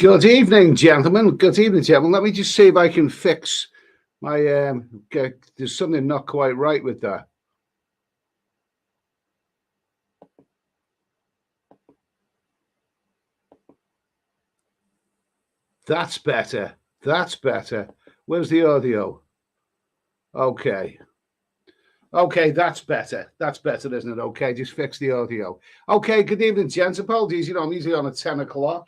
Good evening, gentlemen. Good evening, gentlemen. Let me just see if I can fix my. There's something not quite right with that. That's better. That's better. Where's the audio? Okay. Okay, that's better. That's better, isn't it? Okay, just fix the audio. Okay, good evening, gents. Apologies, I'm usually on at 10 o'clock,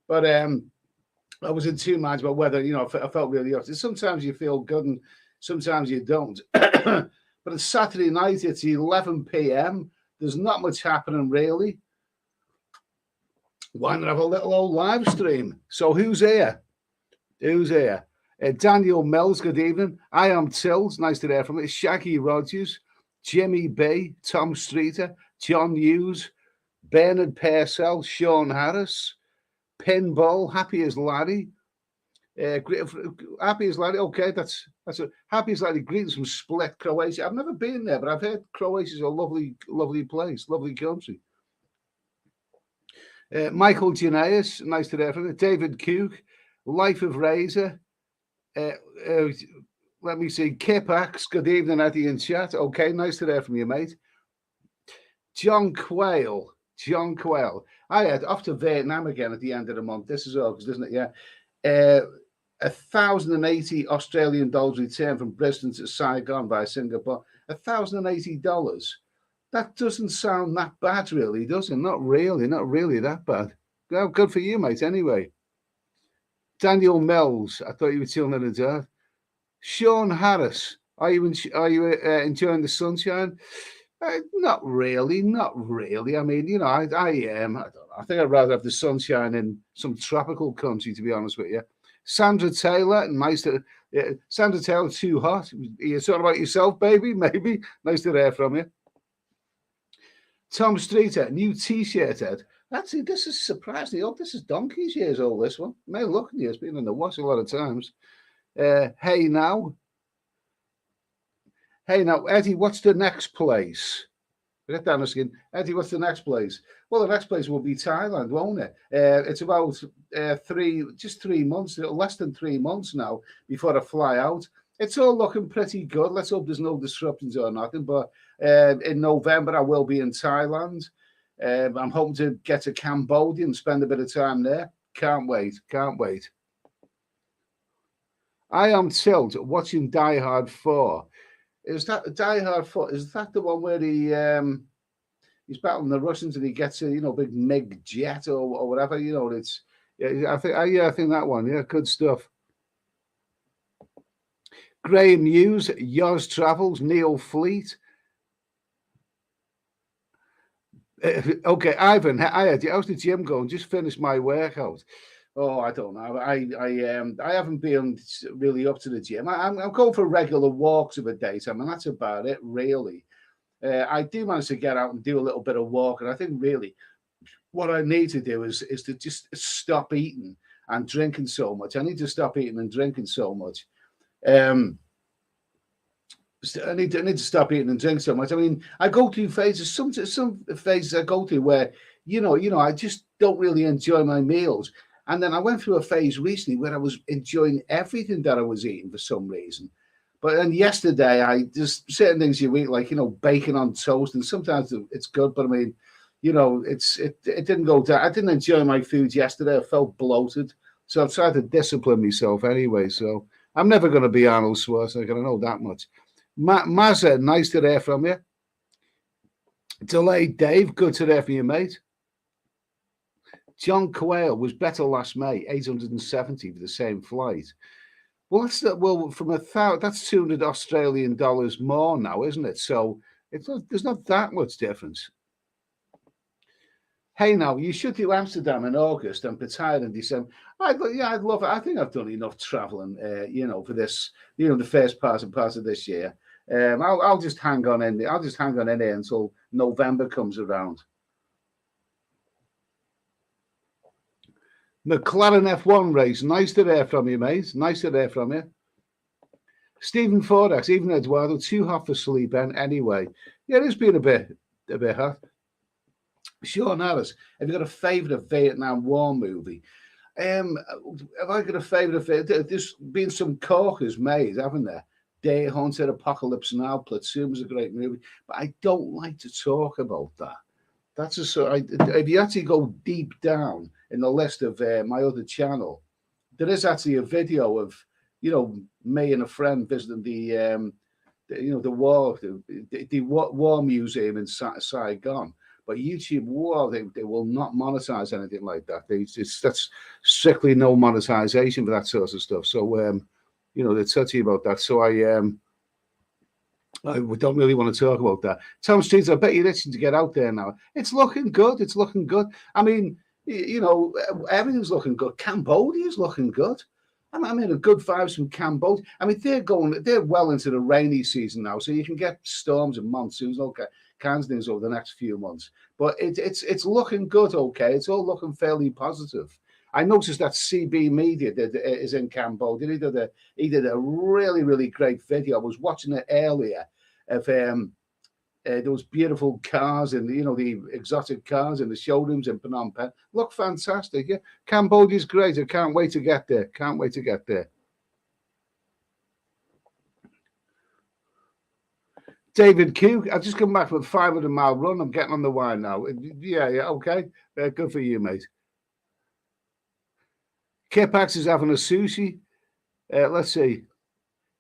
but I was in two minds about whether, I felt really upset. Sometimes you feel good and sometimes you don't. But it's Saturday night, it's 11 p.m. There's not much happening, really. Why not have a little old live stream? So who's here? Who's here? Daniel Mills, good evening. I am Tills, nice to hear from you. Shaggy Rogers, Jimmy B, Tom Streeter, John Hughes, Bernard Purcell, Sean Harris, Pinball, Happy as Larry. Happy as Larry, okay, that's Happy as Larry. Greetings from Split, Croatia. I've never been there, but I've heard Croatia's a lovely place, lovely country. Michael Gineas, nice to hear from you. David Cook, Life of Razor. Let me see. Kipax, good evening, Eddie in chat. Okay, nice to hear from you, mate. John Quayle. I had off to Vietnam again at the end of the month. This is August, isn't it? Yeah. 1,080 Australian dollars return from Brisbane to Saigon via Singapore. $1,080. That doesn't sound that bad, really, does it? Not really that bad. Well, good for you, mate, anyway. Daniel Mills, I thought you were chilling in the dirt. Sean Harris, are you enjoying the sunshine? Not really. I mean, I am. I don't know. I think I'd rather have the sunshine in some tropical country, to be honest with you. Sandra Taylor, nice to. Sandra Taylor, too hot. You're talking about yourself, baby? Maybe. Nice to hear from you. Tom Streeter, new T-shirt, Ed. Actually, this is surprisingly old. This is donkey's years old, this one. May look at you. It's been in the wash a lot of times. Hey now, Eddie, what's the next place? Get down the skin. Eddie, what's the next place? Well, the next place will be Thailand, won't it? It's about 3 months, less than 3 months now before I fly out. It's all looking pretty good. Let's hope there's no disruptions or nothing. But in November, I will be in Thailand. I'm hoping to get to Cambodia and spend a bit of time there. Can't wait. I am Tilt watching Die Hard 4. Is that Die Hard 4? Is that the one where he's battling the Russians and he gets a big MiG jet or whatever? It's I think that one. Yeah, good stuff. Graham Hughes, Yours Travels, Neil Fleet. Okay, Ivan, how's the gym going? Just finished my workout. Oh, I don't know. I haven't been really up to the gym. I'm going for regular walks of a day. I mean, that's about it, really. I do manage to get out and do a little bit of walk, and I think really what I need to do is to just stop eating and drinking so much. I need to stop eating and drinking so much. I need to stop eating and drink so much. I mean, I go through phases. Some phases I go through where I just don't really enjoy my meals. And then I went through a phase recently where I was enjoying everything that I was eating for some reason. But then yesterday, just certain things you eat, like bacon on toast, and sometimes it's good. But I mean, it didn't go down. I didn't enjoy my food yesterday. I felt bloated, so I've tried to discipline myself anyway. So I'm never going to be Arnold Schwarzenegger. I know that much. Mazza, nice to hear from you. Delayed Dave, good to hear from you, mate. John Quayle was better last May, 870 for the same flight. Well, that's $200 Australian dollars more now, isn't it? So there's not that much difference. Hey, now you should do Amsterdam in August and Pattaya in December. I'd love it. I think I've done enough traveling, for this, the first part of this year. I'll just hang on in there. I'll just hang on in there until November comes around. McLaren F1 race. Nice to hear from you, mate. Nice to hear from you. Stephen Fordax, even Eduardo, too hot for sleep anyway. Yeah, it's been a bit hot. Sean Harris, have you got a favourite Vietnam War movie? Have I got a favourite? There's been some corkers made, haven't there? Day Hunter, Apocalypse Now, Platoon was a great movie, but I don't like to talk about that. That's a sort. If you actually go deep down in the list of my other channel, there is actually a video of me and a friend visiting the war museum in Saigon. But YouTube, wow, they will not monetize anything like that. That's strictly no monetization for that sort of stuff. So they're touchy about that. So I don't really want to talk about that. Tom Streets, I bet you're itching to get out there now. It's looking good. It's looking good. I mean, everything's looking good. Cambodia's looking good. I mean, a good vibes from Cambodia. I mean, they're well into the rainy season now, so you can get storms and monsoons, all kinds of things over the next few months. But it's looking good, okay? It's all looking fairly positive. I noticed that CB Media is in Cambodia. He did a really, really great video. I was watching it earlier of those beautiful cars and the exotic cars in the showrooms in Phnom Penh. Look fantastic. Yeah, Cambodia's great. I can't wait to get there. Can't wait to get there. David Q, I've just come back from a 500-mile run. I'm getting on the wine now. Yeah, okay. Good for you, mate. Kipax is having a sushi. Let's see.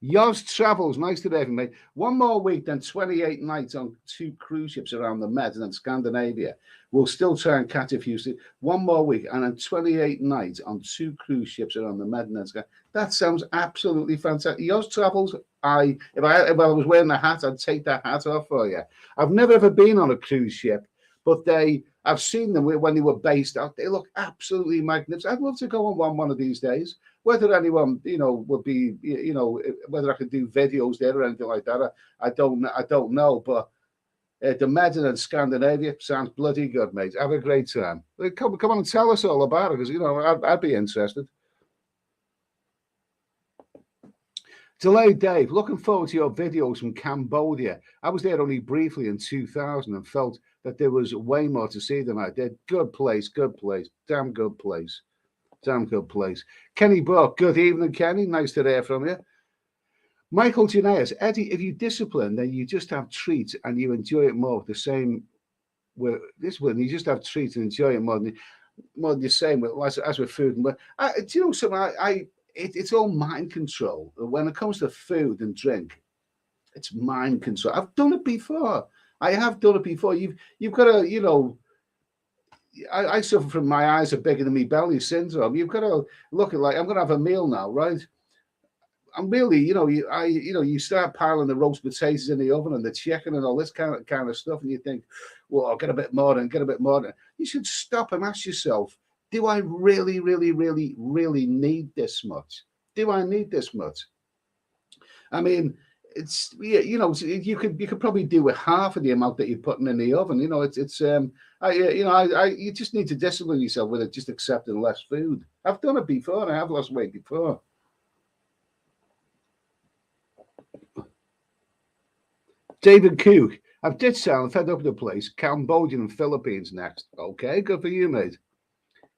Yoz Travels, nice today for me. One more week, then 28 nights on 2 cruise ships around the Med and then Scandinavia. We'll still try and catch a few. One more week, and then 28 nights on 2 cruise ships around the Med and then Scandinavia. That sounds absolutely fantastic. Yoz Travels, if I was wearing a hat, I'd take that hat off for you. I've never ever been on a cruise ship, but I've seen them when they were based out. They look absolutely magnificent. I'd love to go on one of these days. Whether anyone, would be, whether I could do videos there or anything like that, I don't know. But the Medina and Scandinavia sounds bloody good, mate. Have a great time. Come on and tell us all about it, because I'd be interested. Delayed Dave, looking forward to your videos from Cambodia. I was there only briefly in 2000 and felt that there was way more to see than I did. Good place, damn good place. Damn good place. Kenny Brook, good evening, Kenny. Nice to hear from you. Michael Janaeus, Eddie, if you discipline, then you just have treats and you enjoy it more. The same with this one, you just have treats and enjoy it more than the same as with food. Do you know something? It's all mind control. When it comes to food and drink, it's mind control. I've done it before. I have done it before. You've got to, I suffer from my eyes are bigger than me belly syndrome. You've got to look at, like, I'm going to have a meal now, right? I'm really, you start piling the roast potatoes in the oven and the chicken and all this kind of stuff, and you think, well, I'll get a bit more and get a bit more. You should stop and ask yourself, do I really, really, really, really need this much? Do I need this much? I mean, it's you could probably do with half of the amount that you're putting in the oven. You just need to discipline yourself with it, just accepting less food. I've done it before, and I have lost weight before. David Cook, I've ditched sound, fed up with the place. Cambodia and Philippines next. Okay, good for you, mate.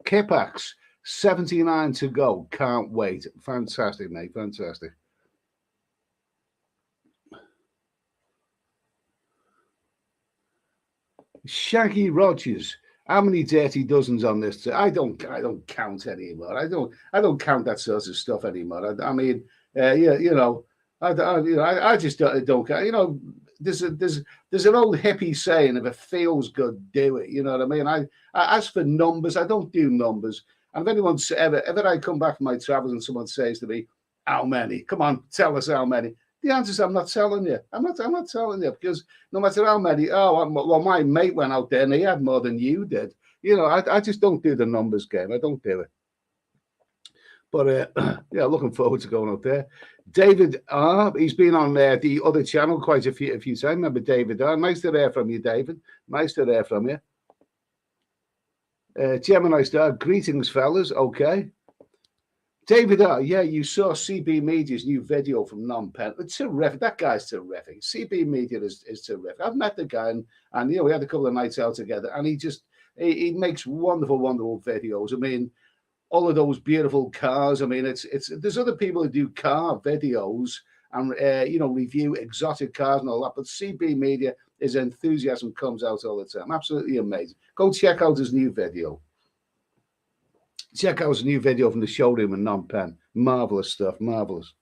Kipax, 79 to go. Can't wait. Fantastic, mate. Fantastic. Shaggy Rogers, how many dirty dozens on this? I don't count anymore. I don't count that sort of stuff anymore. I mean, I just don't count. There's an old hippie saying, if it feels good, do it. You know what I mean? I as for numbers, I don't do numbers. And if anyone's ever I come back from my travels and someone says to me, how many? Come on, tell us how many. The answer is, I'm not telling you. I'm not telling you, because no matter how many, well, my mate went out there and he had more than you did. I just don't do the numbers game. I don't do it. But yeah, looking forward to going out there. David R, he's been on the other channel quite a few times. Remember David R? Nice to hear from you, David. Nice to hear from you. Gemini Star, greetings, fellas. Okay. David R, yeah, you saw CB Media's new video from Phnom Penh. It's terrific. That guy's terrific. CB Media is terrific. I've met the guy, and we had a couple of nights out together, and he makes wonderful, wonderful videos. I mean, all of those beautiful cars. I mean, it's there's other people who do car videos and review exotic cars and all that, but CB Media, his enthusiasm comes out all the time. Absolutely amazing. Go check out his new video. Check out his new video from the showroom in Phnom Penh. Marvelous stuff. Marvelous.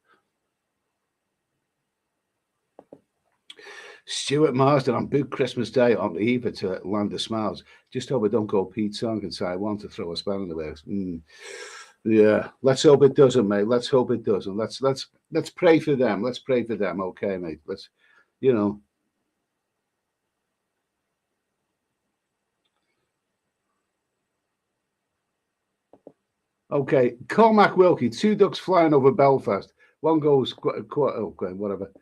Stuart Marsden on Big Christmas Day on the Eva to Land of Smiles. Just hope it don't go Pete Tong in Taiwan to throw a spanner in the works. Yeah, let's hope it doesn't, mate. Let's hope it doesn't. Let's pray for them. Let's pray for them. Okay, mate. Let's, Okay, Cormac Wilkie, 2 ducks flying over Belfast. One goes, whatever.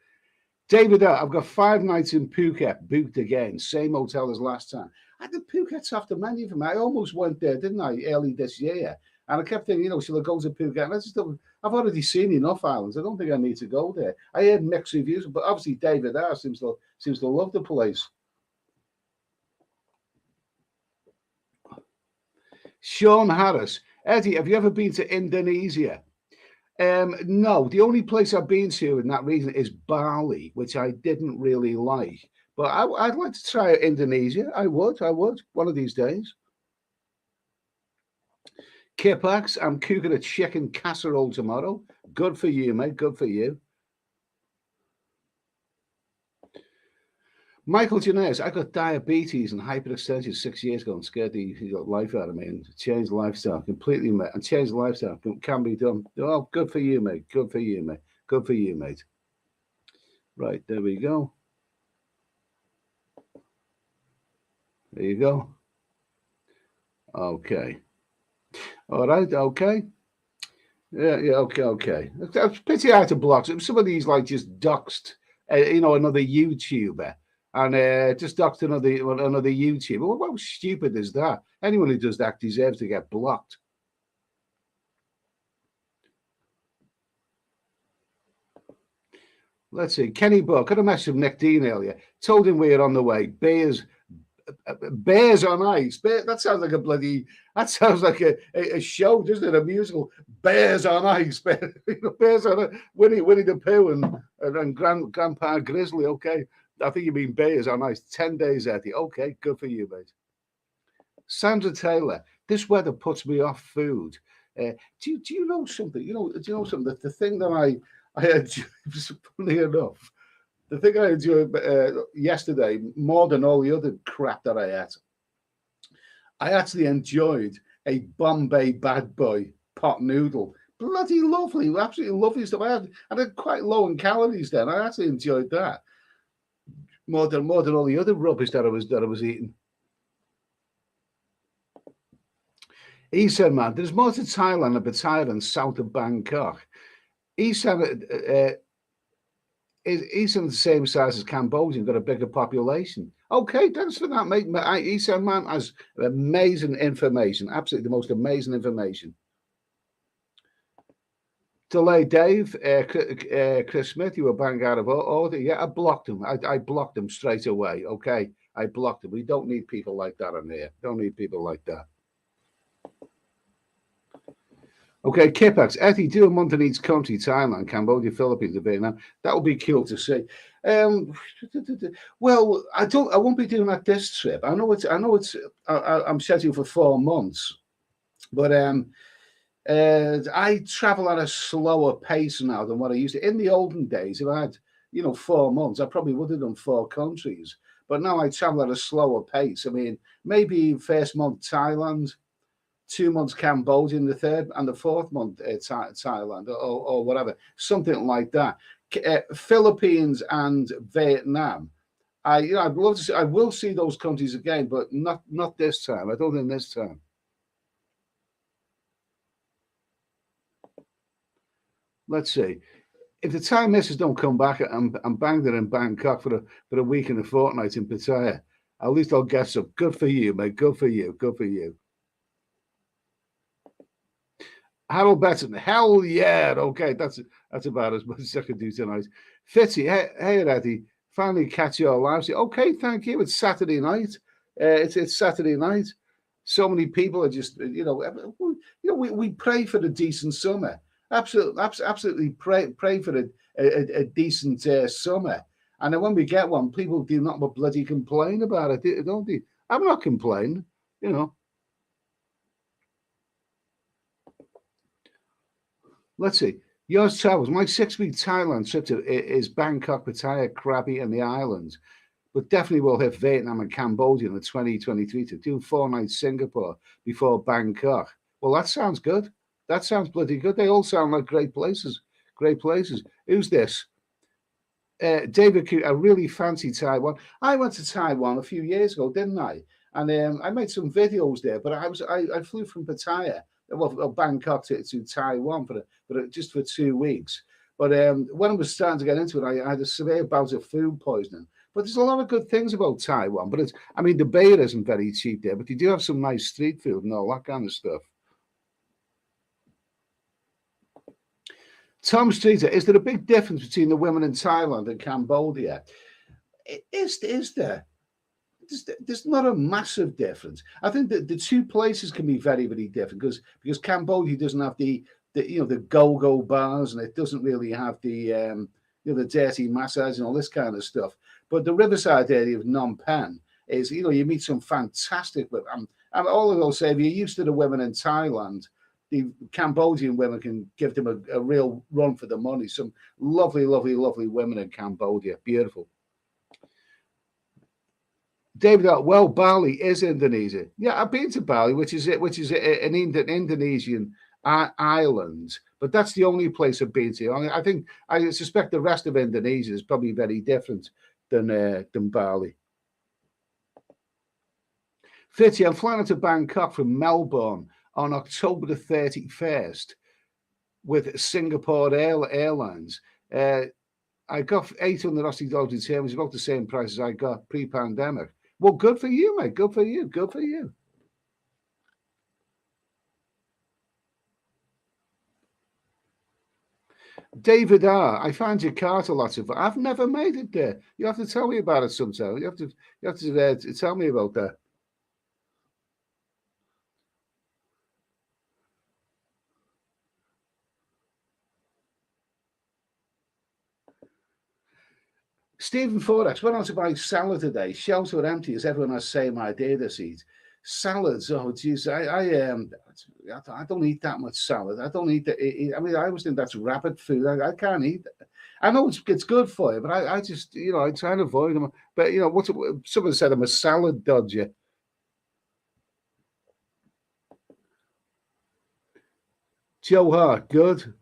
David, I've got 5 nights in Phuket, booked again. Same hotel as last time. The Phuket's off the menu for me. I almost went there, didn't I, early this year? And I kept thinking, shall I go to Phuket? And I've already seen enough islands. I don't think I need to go there. I heard mixed reviews, but obviously David R seems to love the place. Sean Harris, Eddie, have you ever been to Indonesia? No, the only place I've been to in that region is Bali, which I didn't really like. But I'd like to try Indonesia. I would, one of these days. Kipax, I'm cooking a chicken casserole tomorrow. Good for you, mate. Good for you. Michael Janez, I got diabetes and hyperextension 6 years ago and scared the life out of me and changed lifestyle completely, mate. And changed lifestyle can be done. Oh, good for you, mate. Good for you, mate. Good for you, mate. Right, there we go. There you go. Okay. All right, okay. Yeah, okay. It's pretty hard to block. Some of these like just doxed, another YouTuber. And just doxed another YouTuber. How stupid is that? Anyone who does that deserves to get blocked. Let's see. Kenny Buck, got a message from Nick Dean earlier. Told him we were on the way. Bears on ice. That sounds like that sounds like a show, doesn't it? A musical. Bears on ice. Bears on ice. Winnie the Pooh and Grandpa Grizzly. Okay. I think you mean Bears on ice. 10 days, Eddie. Okay, good for you, mate. Sandra Taylor, this weather puts me off food. Do you know something? Do you know something? The thing that I funny enough, the thing I enjoyed yesterday more than all the other crap that I ate, I actually enjoyed a Bombay Bad Boy pot noodle. Bloody lovely, absolutely lovely stuff. I had quite low in calories then. I actually enjoyed that. More than all the other rubbish that I was eating. He said, man, there's more to Thailand and Pattaya than south of Bangkok. He said he's the same size as Cambodia, got a bigger population. Okay, thanks for that, mate. He said, man, has amazing information, absolutely the most amazing information. Delay Dave, Chris Smith, you were bang out of order. Yeah, I blocked him. I blocked him straight away. Okay, I blocked him. We don't need people like that on here. Don't need people like that. Okay, Kipax, Eddie, do a month in each country: Thailand, Cambodia, Philippines, and Vietnam. That would be cool to see. Well, I won't be doing that this trip. I'm scheduled for 4 months, but I travel at a slower pace now than what I used to. In the olden days, if I had, 4 months, I probably would have done 4 countries. But now I travel at a slower pace. I mean, maybe first month Thailand, 2 months Cambodia, and the third and the fourth month Thailand or whatever, something like that. Philippines and Vietnam. I'd love to see. I will see those countries again, but not this time. I don't think this time. Let's see. If the Thai misses don't come back and bang there in Bangkok for a week and a fortnight in Pattaya, at least I'll get some. Good for you, mate. Good for you. Good for you. Harold Betton, hell yeah. Okay, that's about as much as I can do tonight. Fitzy, hey Eddie, finally catch you live. Okay, thank you. It's Saturday night. It's Saturday night. So many people are just, we pray for a decent summer. Absolutely pray for a decent summer. And then when we get one, people do not bloody complain about it, don't they? I'm not complaining, you know. Let's see. Yours travels. My 6-week Thailand trip is Bangkok, Pattaya, Krabi, and the islands. But definitely will hit Vietnam and Cambodia in the 2023 to do 4 nights Singapore before Bangkok. Well, that sounds good. That sounds bloody good. They all sound like great places. Great places. Who's this? David, I really fancy Taiwan. I went to Taiwan a few years ago, didn't I? And I made some videos there. But I flew from Pattaya, Bangkok to Taiwan just for 2 weeks. But when I was starting to get into it, I had a severe bout of food poisoning. But there's a lot of good things about Taiwan. But the beer isn't very cheap there. But you do have some nice street food and all that kind of stuff. Tom Streeter, is there a big difference between the women in Thailand and Cambodia? Is there? There's not a massive difference. I think that the two places can be very, very different because Cambodia doesn't have the go-go bars, and it doesn't really have the dirty massage and all this kind of stuff. But the riverside area of Phnom Penh is, you meet some fantastic women. All I will say, if you're used to the women in Thailand, the Cambodian women can give them a real run for the money. Some lovely, lovely, lovely women in Cambodia. Beautiful. David, well, Bali is Indonesia. Yeah, I've been to Bali, which is an Indonesian island, but that's the only place I've been to. I suspect the rest of Indonesia is probably very different than Bali. Fitty, I'm flying to Bangkok from Melbourne on October the 31st with Singapore Airlines. I got 800 Aussie dollars in terms, about the same price as I got pre-pandemic. Well, good for you, mate. Good for you. Good for you. David R., I find Jakarta lots of fun. I've never made it there. You have to tell me about it sometime. You have to tell me about that. Stephen Forex went on to buy salad today. Shelves were empty as everyone has the same idea this eat. Salads, oh geez, I don't eat that much salad. I don't eat that. I always think that's rabbit food. I can't eat that. I know it's good for you, but I just I try and avoid them. But someone said I'm a salad dodger. Joe Hart, good.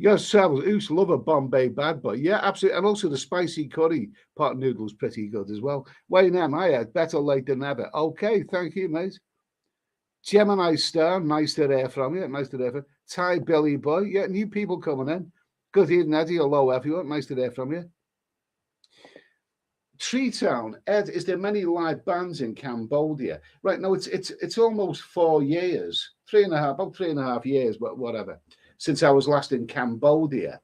Yes, travels. Oops, love a Bombay bad boy. Yeah, absolutely. And also the spicy curry pot noodles pretty good as well. Wayne M, I had better late than never. Okay, thank you, mate. Gemini Star, nice to hear from you. Nice to hear from you. Thai Billy Boy, yeah, new people coming in. Good evening, Eddie. Hello, everyone. Nice to hear from you. Tree Town, Ed, is there many live bands in Cambodia? Right now, it's almost 4 years, about 3.5 years, but whatever, since I was last in Cambodia.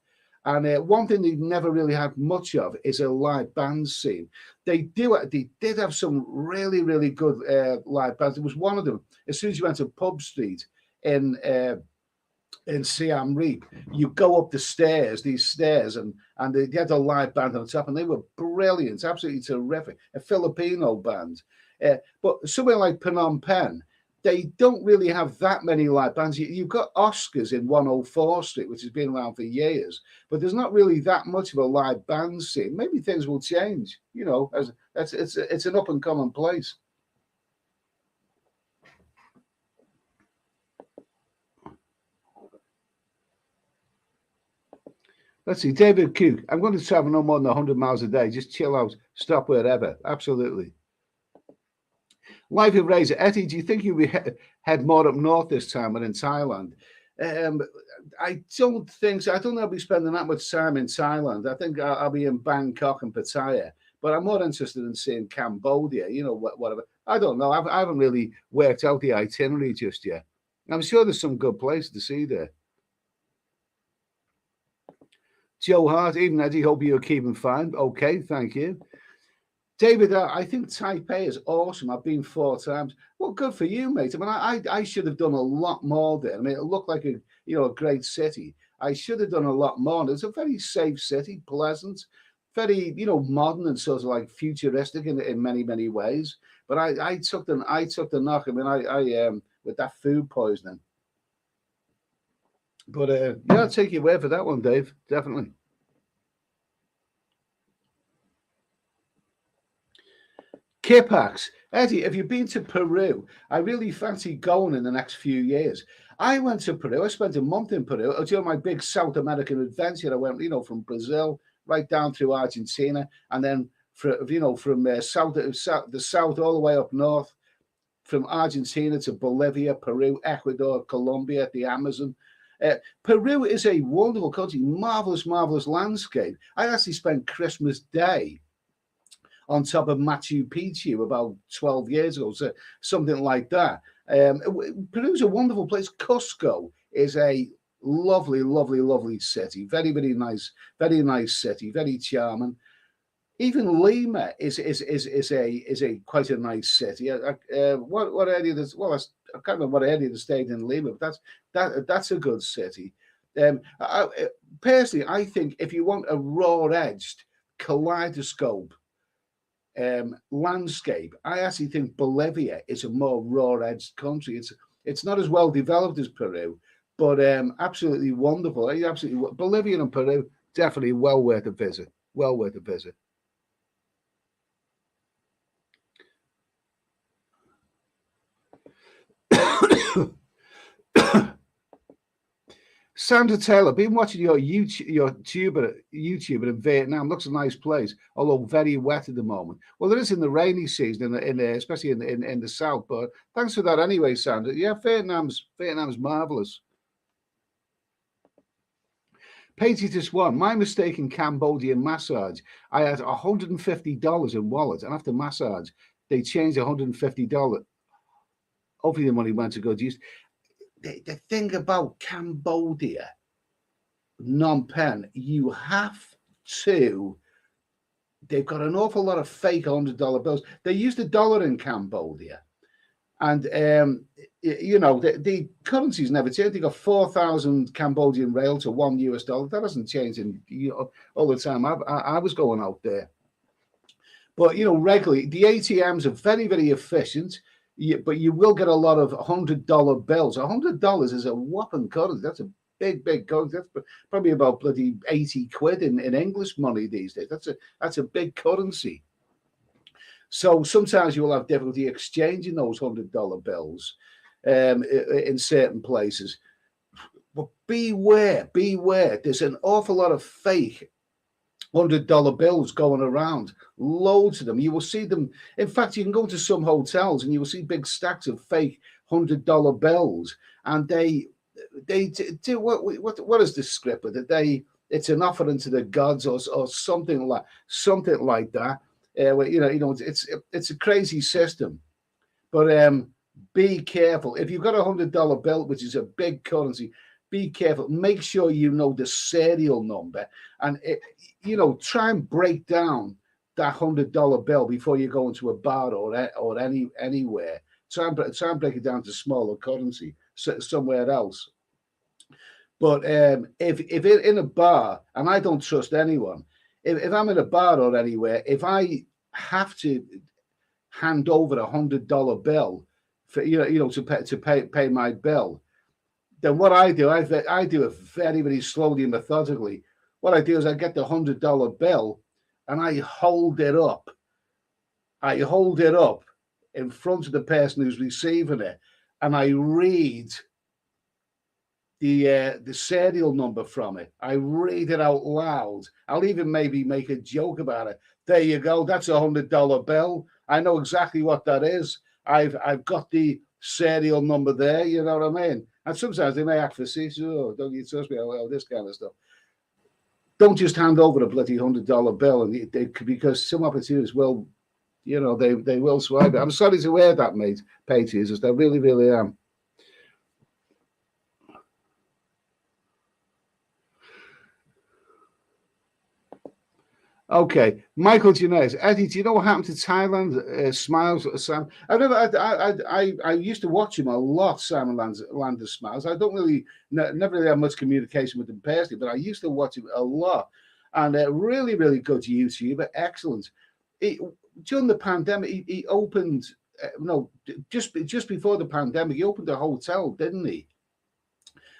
And one thing they've never really had much of is a live band scene. They did have some really, really good live bands. There was one of them, as soon as you went to Pub Street in Siam Reap, you go up these stairs, and they had a live band on the top, and they were brilliant, absolutely terrific, a Filipino band. But somewhere like Phnom Penh, they don't really have that many live bands. You've got Oscars in 104 Street, which has been around for years, but there's not really that much of a live band scene. Maybe things will change, as it's an up and coming place. Let's see, David Cook. I'm going to travel no more than 100 miles a day. Just chill out, stop wherever. Absolutely. Life of Razor. Eddie, do you think you'll head more up north this time than in Thailand? I don't think so. I don't know I'll be spending that much time in Thailand. I think I'll be in Bangkok and Pattaya. But I'm more interested in seeing Cambodia, whatever. I don't know. I haven't really worked out the itinerary just yet. I'm sure there's some good places to see there. Joe Hart, even Eddie, hope you're keeping fine. Okay, thank you. David, I think Taipei is awesome. I've been 4 times. Well, good for you, mate. I mean, I should have done a lot more there. I mean, it looked like a great city. I should have done a lot more. And it's a very safe city, pleasant, very modern and sort of like futuristic in many ways. But I took the knock. I mean, I with that food poisoning. But yeah, I'll take your word for that one, Dave. Definitely. Kipax. Eddie, have you been to Peru? I really fancy going in the next few years. I went to Peru. I spent a month in Peru. It was my big South American adventure. I went, from Brazil right down through Argentina, and then from the south all the way up north, from Argentina to Bolivia, Peru, Ecuador, Colombia, the Amazon. Peru is a wonderful country, marvelous landscape. I actually spent Christmas Day on top of Machu Picchu about 12 years ago, so something like that. Peru's a wonderful place. Cusco is a lovely city. Very nice city, very charming. Even Lima is a quite a nice city. What area does I can't remember what area they stayed in Lima, but that's a good city. Personally, I think if you want a raw-edged kaleidoscope landscape, I actually think Bolivia is a more raw-edged country. It's not as well developed as Peru, but absolutely wonderful. Absolutely, Bolivia and Peru definitely well worth a visit. Well worth a visit. Sandra Taylor, been watching your YouTuber in Vietnam. Looks a nice place, although very wet at the moment. Well, it is in the rainy season, especially in the south. But thanks for that anyway, Sandra. Yeah, Vietnam's marvelous. Pages one. My mistake in Cambodian massage. I had $150 in wallet, and after massage, they changed $150. Hopefully, the money went to good use. The thing about Cambodia, Phnom Penh, you have to. They've got an awful lot of fake $100 bills. They use the dollar in Cambodia, and the currency's never changed. They got 4,000 Cambodian real to $1 US. That hasn't changed in all the time. I was going out there, but regularly the ATMs are very efficient. But you will get a lot of $100 bills. $100 is a whopping currency. That's a big currency. That's probably about bloody 80 quid in English money these days. That's a big currency. So sometimes you will have difficulty exchanging those $100 bills in certain places. But beware. There's an awful lot of fake $100 bills going around, loads of them. You will see them. In fact, you can go to some hotels and you will see big stacks of fake $100 bills, and they do what is the script of it? It's an offering to the gods or something like that. It's a crazy system, but be careful if you've got $100 bill, which is a big currency. Be careful. Make sure you know the serial number, and try and break down that $100 bill before you go into a bar or anywhere. Try and break it down to smaller currency somewhere else. But if it in a bar, and I don't trust anyone, if I'm in a bar or anywhere, if I have to hand over $100 bill for to pay my bill, then what I do it very slowly and methodically. What I do is I get the $100 bill and I hold it up. I hold it up in front of the person who's receiving it, and I read the serial number from it. I read it out loud. I'll even maybe make a joke about it. There you go. That's $100 bill. I know exactly what that is. I've got the serial number there. You know what I mean? And sometimes they may act facetious. Oh, don't you trust me? Oh, this kind of stuff. Don't just hand over a bloody $100 bill, and because some opportunities will, they will swipe it. I'm sorry to hear that, mate. Patriots, I really am. Okay, Michael Janez, Eddie, do you know what happened to Thailand? Smiles, Sam. I used to watch him a lot. Simon Landers Smiles. I don't really, never really have much communication with him personally, but I used to watch him a lot, and really, really good YouTuber, excellent. He, during the pandemic, he opened. No, just before the pandemic, he opened a hotel, didn't he?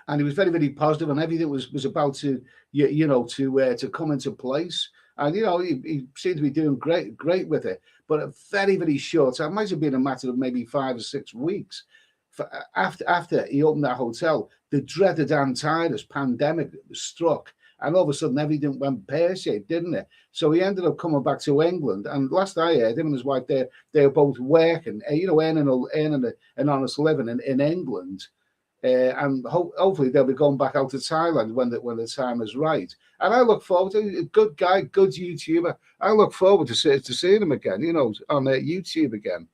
And he was very, very positive, and everything was about to, to come into place. And he seemed to be doing great with it. But a very, very short time, it might have been a matter of maybe 5 or 6 weeks. After he opened that hotel, the dreaded antivirus pandemic struck, and all of a sudden everything went pear-shaped, didn't it? So he ended up coming back to England, and last I heard, him and his wife, they're both working, earning an honest living in England. And hopefully they'll be going back out to Thailand when the time is right. And I look forward to a good guy, good YouTuber. I look forward to seeing him again, on YouTube again.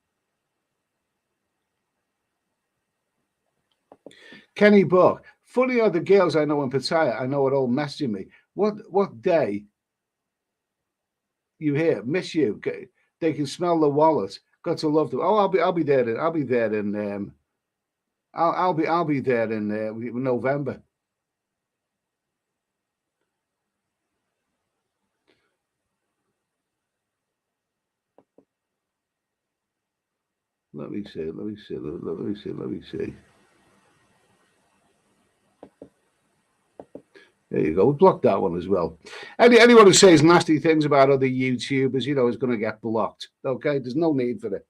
Kenny Buck, funny are the girls I know in Pattaya. I know are all messaging me. What day you hear? Miss you. They can smell the wallet. Got to love them. Oh, I'll be there. I'll be there in. I'll be there in November. Let me see. Let me see. Let me see. Let me see. There you go. Block that one as well. Anyone who says nasty things about other YouTubers, is going to get blocked. Okay, there's no need for it.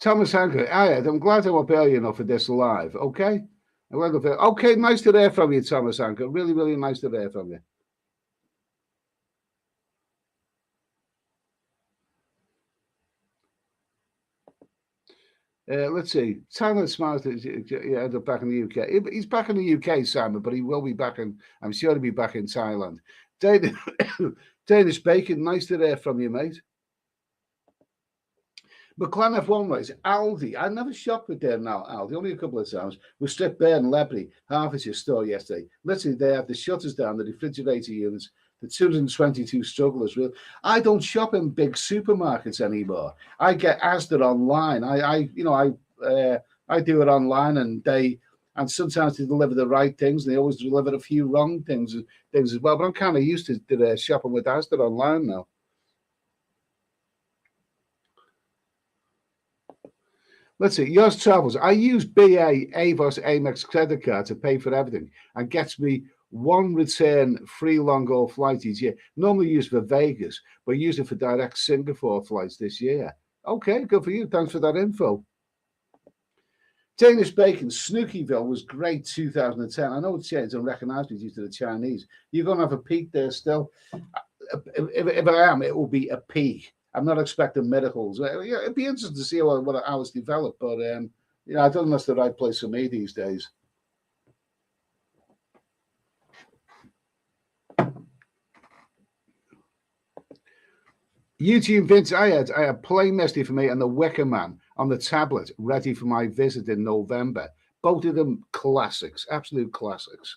Thomas Hanker, I'm glad I'm up early enough for this live. Okay, okay. Nice to hear from you, Thomas Hanker. Really, really nice to hear from you. Let's see. Simon Smart ended up back in the UK. He's back in the UK, Simon, but he will be back in. I'm sure he'll be back in Thailand. Danish Bacon, nice to hear from you, mate. McLaren F1 race, Aldi. I never shopped with them now, Aldi, only a couple of times. We stripped bare in Ledbury, Hertfordshire store yesterday. Literally, they have the shutters down, the refrigerator units, the 222 strugglers. I don't shop in big supermarkets anymore. I get Asda online. I do it online, and sometimes they deliver the right things, and they always deliver a few wrong things as well. But I'm kind of used to shopping with Asda online now. Let's see, yours travels. I use BA Avos Amex credit card to pay for everything and gets me one return free long haul flight each year. Normally used for Vegas, but use it for direct Singapore flights this year. Okay, good for you. Thanks for that info. Danish Bacon, Snookyville was great 2010. I know it's changed unrecognizably due to the Chinese. You're going to have a peak there still. If I am, it will be a peak. I'm not expecting miracles. It'd be interesting to see how it's developed, but I don't know if it's the right place for me these days. YouTube Vince, I had Play Misty for me and The Wicker Man on the tablet, ready for my visit in November. Both of them classics, absolute classics.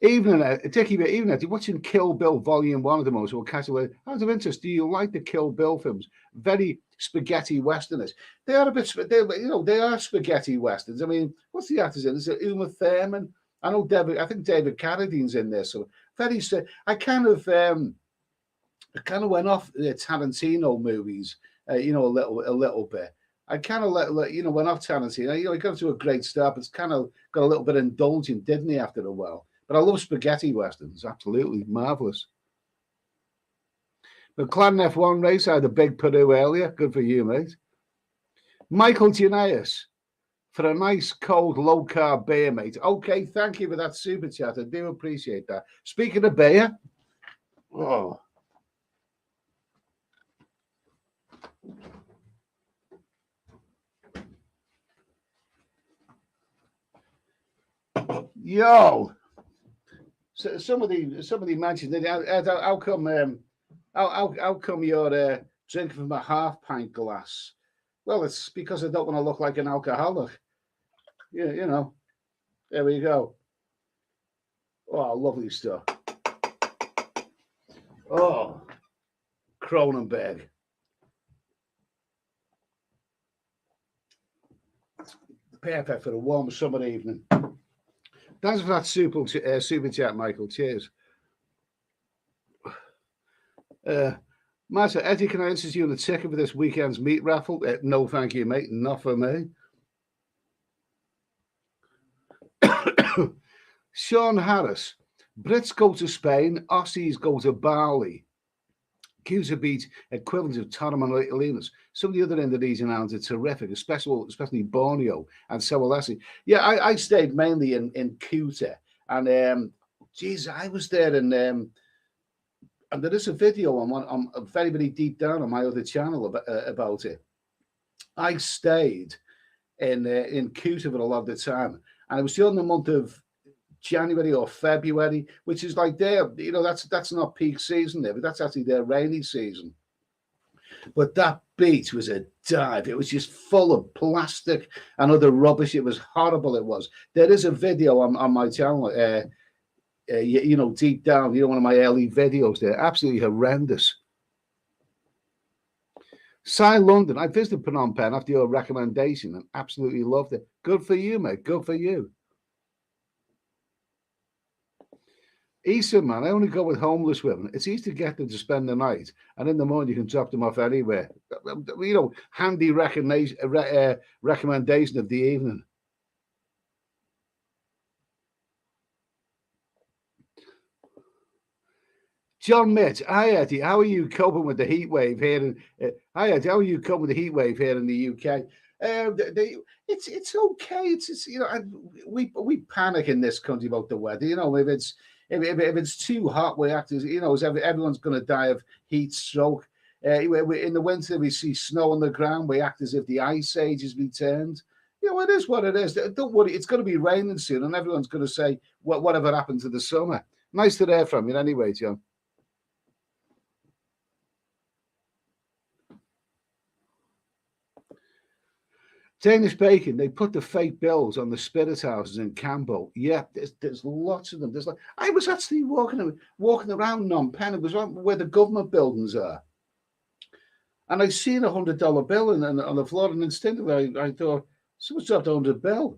Even Dickie, even if you're watching Kill Bill Volume 1 of the most, will catch away. Out of interest, do you like the Kill Bill films? Very spaghetti westerners. They are a bit, they are spaghetti westerns. I mean, what's the actors in? Is it Uma Thurman? I think David Carradine's in there. So very, I kind of went off the Tarantino movies, a little bit. I kind of went off Tarantino. He got to a great start, but it's kind of got a little bit indulgent, didn't he, after a while? But I love spaghetti westerns. Absolutely marvelous. The McLaren F1 race, I had a big Peru earlier. Good for you, mate. Michael Gineas, for a nice, cold, low-carb beer, mate. Okay, thank you for that super chat. I do appreciate that. Speaking of beer, oh. Yo. So somebody mentioned it. How come you're drinking from a half pint glass? Well, it's because I don't want to look like an alcoholic. Yeah, you know. There we go. Oh, lovely stuff. Oh, Cronenberg. Perfect for a warm summer evening. Thanks for that super chat, Michael. Cheers. Master Eddie, can I interest you on the ticket for this weekend's meat raffle? No, thank you, mate. Not for me. Sean Harris. Brits go to Spain. Aussies go to Bali. Cuba beat equivalent of Torremolinos. Elinas. Some of the other Indonesian islands are terrific, especially Borneo and Sulawesi. Yeah, I stayed mainly in Kuta, and geez, I was there, and there is a video on very very deep down on my other channel about it. I stayed in Kuta for a lot of the time, and it was during the month of January or February, which is like that's not peak season there, but that's actually their rainy season. But that beach was a dive. It was just full of plastic and other rubbish. It was horrible. It was. There is a video on my channel, deep down, one of my early videos there. Absolutely horrendous. Cy London, I visited Phnom Penh after your recommendation and absolutely loved it. Good for you, mate. Good for you. Eastern, man, I only go with homeless women. It's easy to get them to spend the night, and in the morning you can drop them off anywhere. Handy recommendation of the evening. John Mitch, hi Eddie, how are you coping with the heat wave here? Hi Eddie, how are you coping with the heat wave here in the UK? It's okay. We panic in this country about the weather. If it's too hot, we act as everyone's going to die of heat stroke. In the winter, we see snow on the ground. We act as if the ice age has returned. It is what it is. Don't worry, it's going to be raining soon, and everyone's going to say, whatever happened to the summer. Nice to hear from you anyway, John. Danish bacon, they put the fake bills on the spirit houses in Campbell. Yeah, there's lots of them. I was actually walking around Phnom Penh. It was where the government buildings are. And I seen $100 bill on the floor, and instinctively I thought, someone's dropped a $100 bill.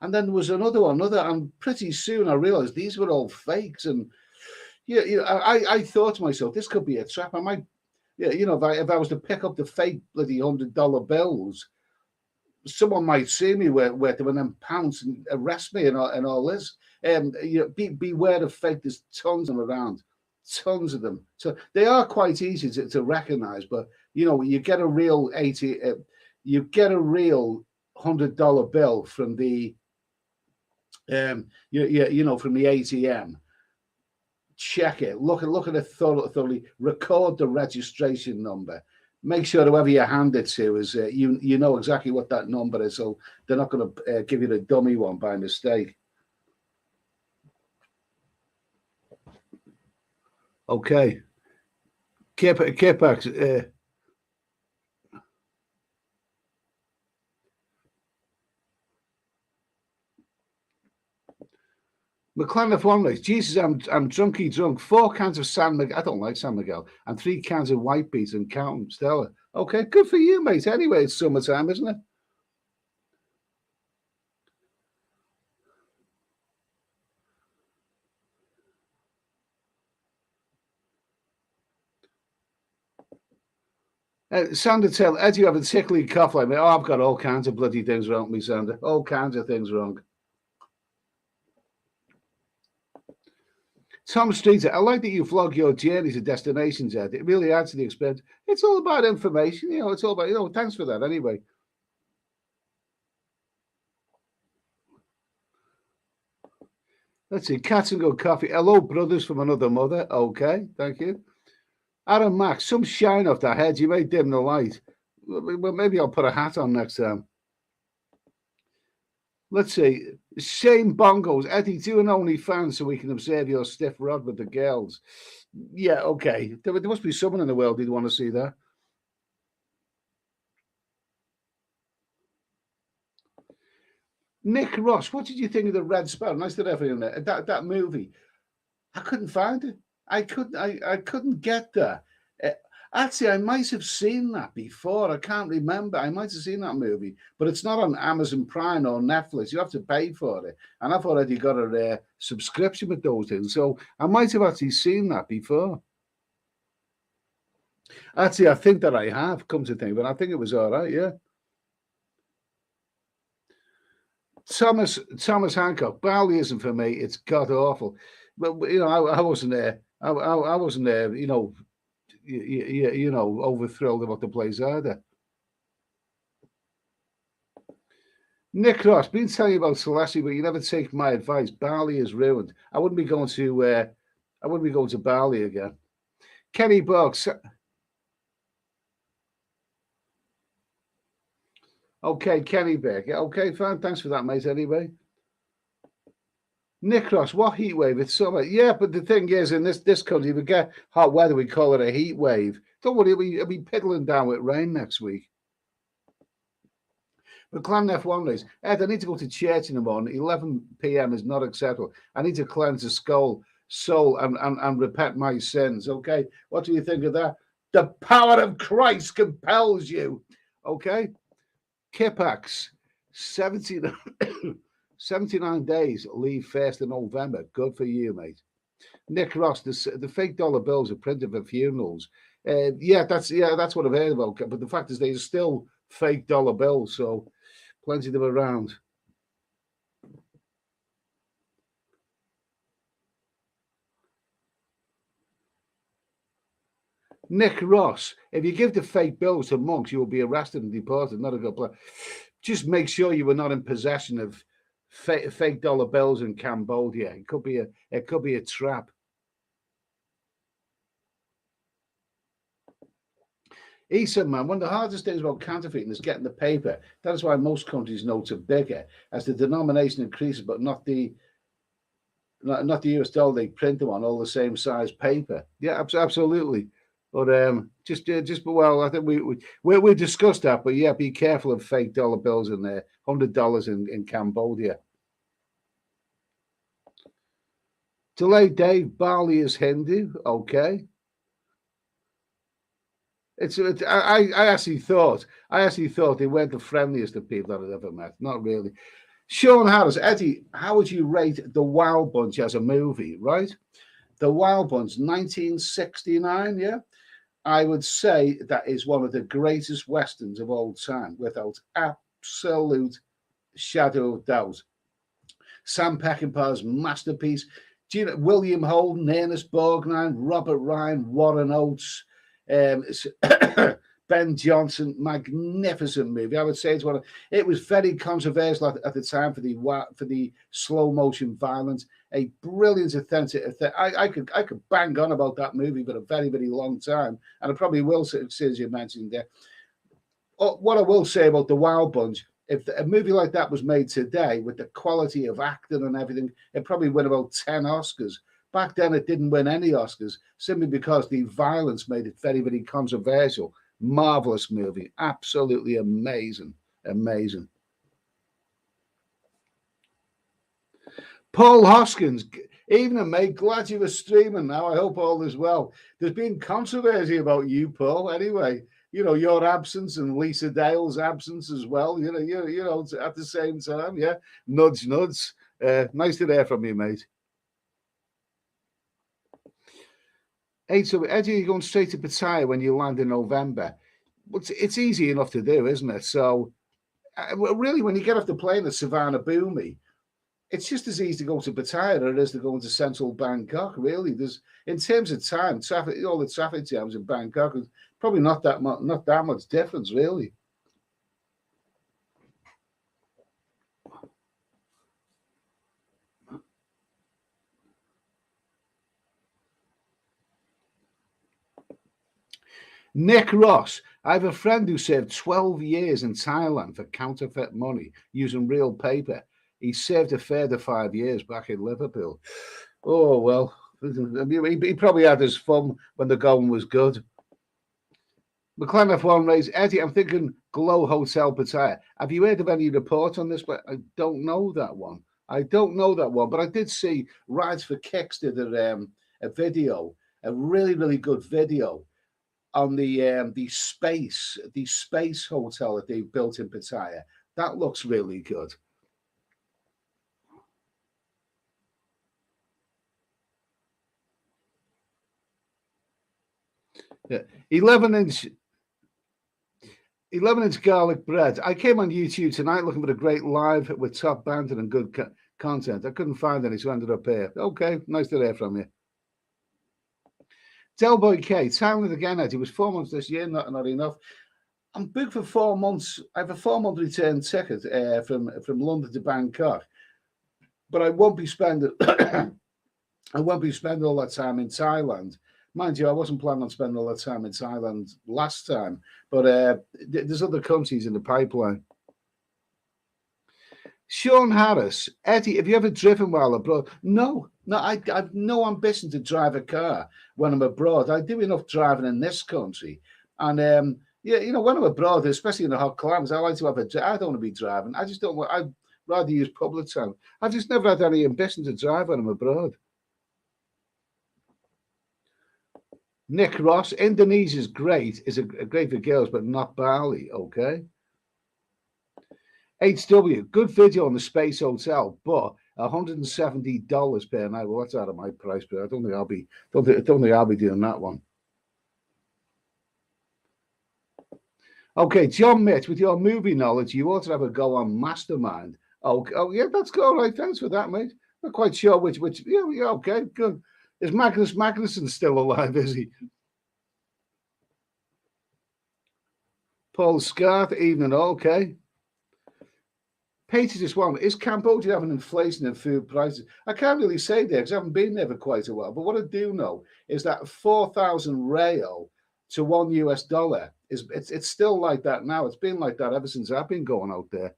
And then there was another one, and pretty soon I realized these were all fakes. And I thought to myself, this could be a trap. I might, if I was to pick up the fake bloody $100 bills, someone might see me with them and then pounce and arrest me and all this. Beware of fake. There's tons of them around, tons of them. So they are quite easy to recognize. But you get a real you get a real $100 bill from the from the ATM. Check it. Look at it thoroughly. Record the registration number. Make sure whoever you hand it to is you know exactly what that number is, so they're not going to give you the dummy one by mistake. Okay. K-Pax. McLaren F1 race. Jesus, I'm drunky drunk. 4 cans of San Miguel. I don't like San Miguel. And 3 cans of White Beet and count Stella. Okay, good for you, mate. Anyway, it's summertime, isn't it? Sander, tell Ed you have a tickly cough like me. Oh, I've got all kinds of bloody things wrong with me, Sander. All kinds of things wrong. Tom Streeter, I like that you vlog your journey to destinations, Ed. It really adds to the experience. It's all about information, it's all about, thanks for that anyway. Let's see, Cats and Go Coffee. Hello, brothers from another mother. Okay, thank you. Adam Max, some shine off that head. You may dim the light. Well, maybe I'll put a hat on next time. Let's see. Shane Bongos. Eddie, do an OnlyFans so we can observe your stiff rod with the girls. Yeah, okay. There must be someone in the world who'd want to see that. Nick Ross, what did you think of the Red Sparrow? Nice to have you in there. That movie. I couldn't find it. I couldn't get there. Actually, I might have seen that before. I can't remember. I might have seen that movie, but it's not on Amazon Prime or Netflix. You have to pay for it. And I've already got a subscription with those things. So I might have actually seen that before. Actually, I think that I have, come to think, but I think it was all right, yeah. Thomas Hancock, Bali isn't for me. It's god awful. But you know, I wasn't there. I wasn't there. You know, over thrilled about the place either. Nick Ross, been telling you about Celeste, but you never take my advice. Bali is ruined. I wouldn't be going to Bali again. Kenny Boggs. Okay, Kenny Beck. Okay, fine. Thanks for that, mate. Anyway. Nick Ross, what heat wave? It's summer. Yeah, but the thing is, in this country, we get hot weather, we call it a heat wave. Don't worry, it'll be piddling down with rain next week. But Clan F1 race. Ed, I need to go to church in the morning. 11 p.m. is not acceptable. I need to cleanse the soul and repent my sins. Okay? What do you think of that? The power of Christ compels you. Okay? Kipax, 79 days, leave 1st of November. Good for you, mate. Nick Ross, the fake dollar bills are printed for funerals. Yeah, that's what I've heard about. But the fact is, they're still fake dollar bills, so plenty of them around. Nick Ross, if you give the fake bills to monks, you will be arrested and deported. Not a good plan. Just make sure you were not in possession of fake dollar bills in Cambodia. It could be a trap. He said, man, one of the hardest things about counterfeiting is getting the paper. That is why most countries' notes are bigger, as the denomination increases, but not the US dollar they print them on, all the same size paper. Yeah, absolutely. But well, I think we discussed that. But yeah, be careful of fake dollar bills in there. $100 in Cambodia. Delay Dave, Bali is Hindu. Okay. I actually thought they weren't the friendliest of people that I'd ever met. Not really. Sean Harris, Eddie, how would you rate The Wild Bunch as a movie? Right, The Wild Bunch, 1969. Yeah, I would say that is one of the greatest westerns of all time, without absolute shadow of doubt. Sam Peckinpah's masterpiece. William Holden, Ernest Borgnine, Robert Ryan, Warren Oates. Ben Johnson, magnificent movie. I would say it was very controversial at the time for the slow motion violence. A brilliant, authentic. I could bang on about that movie for a very, very long time, and I probably will, since you mentioned there. What I will say about The Wild Bunch, if a movie like that was made today with the quality of acting and everything, it probably win about 10 Oscars. Back then, it didn't win any Oscars simply because the violence made it very, very controversial. Marvelous movie. Absolutely amazing. Amazing. Paul Hoskins, evening, mate. Glad you were streaming now. I hope all is well. There's been controversy about you, Paul. Anyway, your absence and Lisa Dale's absence as well. You know, at the same time. Yeah. Nudge, nudge. Nice to hear from you, mate. Hey, so Eddie, you're going straight to Pattaya when you land in November. It's easy enough to do, isn't it? So, really, when you get off the plane at Savannah Bhumi, it's just as easy to go to Pattaya as it is to go into central Bangkok. Really, in terms of time, traffic, all the traffic jams in Bangkok, is probably not that much difference, really. Nick Ross, I have a friend who served 12 years in Thailand for counterfeit money using real paper. He served a further 5 years back in Liverpool. Oh, well, he probably had his fun when the going was good. McLaren F1 race. Eddie, I'm thinking Glow Hotel Pattaya. Have you heard of any reports on this? But I don't know that one. I don't know that one. But I did see Rides for Kicks did a video, a really, really good video on the space hotel that they've built in Pattaya. That looks really good. Yeah. 11-inch garlic bread. I came on YouTube tonight looking for a great live with top banter and good content. I couldn't find any, so I ended up here. Okay, nice to hear from you. Delboy K, Thailand again, Eddie. It was 4 months this year, not enough. I'm booked for 4 months. I have a 4-month return ticket from London to Bangkok, but I won't be spending I won't be spending all that time in Thailand. Mind you, I wasn't planning on spending all that time in Thailand last time, but there's other countries in the pipeline. Sean Harris, Eddie, have you ever driven while abroad? No, I've no ambition to drive a car when I'm abroad. I do enough driving in this country, and yeah, you know, when I'm abroad, especially in the hot climates, I like to have I don't want to be driving. I just don't want. I'd rather use public transport. I've just never had any ambition to drive when I'm abroad. Nick Ross, Indonesia's great. Is a great for girls, but not Bali. Okay. HW, good video on the Space Hotel, but $170 per night. Well, that's out of my price, but I don't think I'll be. Don't think I'll be doing that one. Okay, John Mitch, with your movie knowledge, you ought to have a go on Mastermind. Oh yeah, that's good. All right, thanks for that, mate. Not quite sure which. Yeah, okay, good. Is Magnus Magnuson still alive? Is he? Paul Scarth, evening. Okay. Peter just one. Is Cambodia having inflation in food prices? I can't really say there because I haven't been there for quite a while. But what I do know is that 4,000 real to $1 is it's still like that now. It's been like that ever since I've been going out there.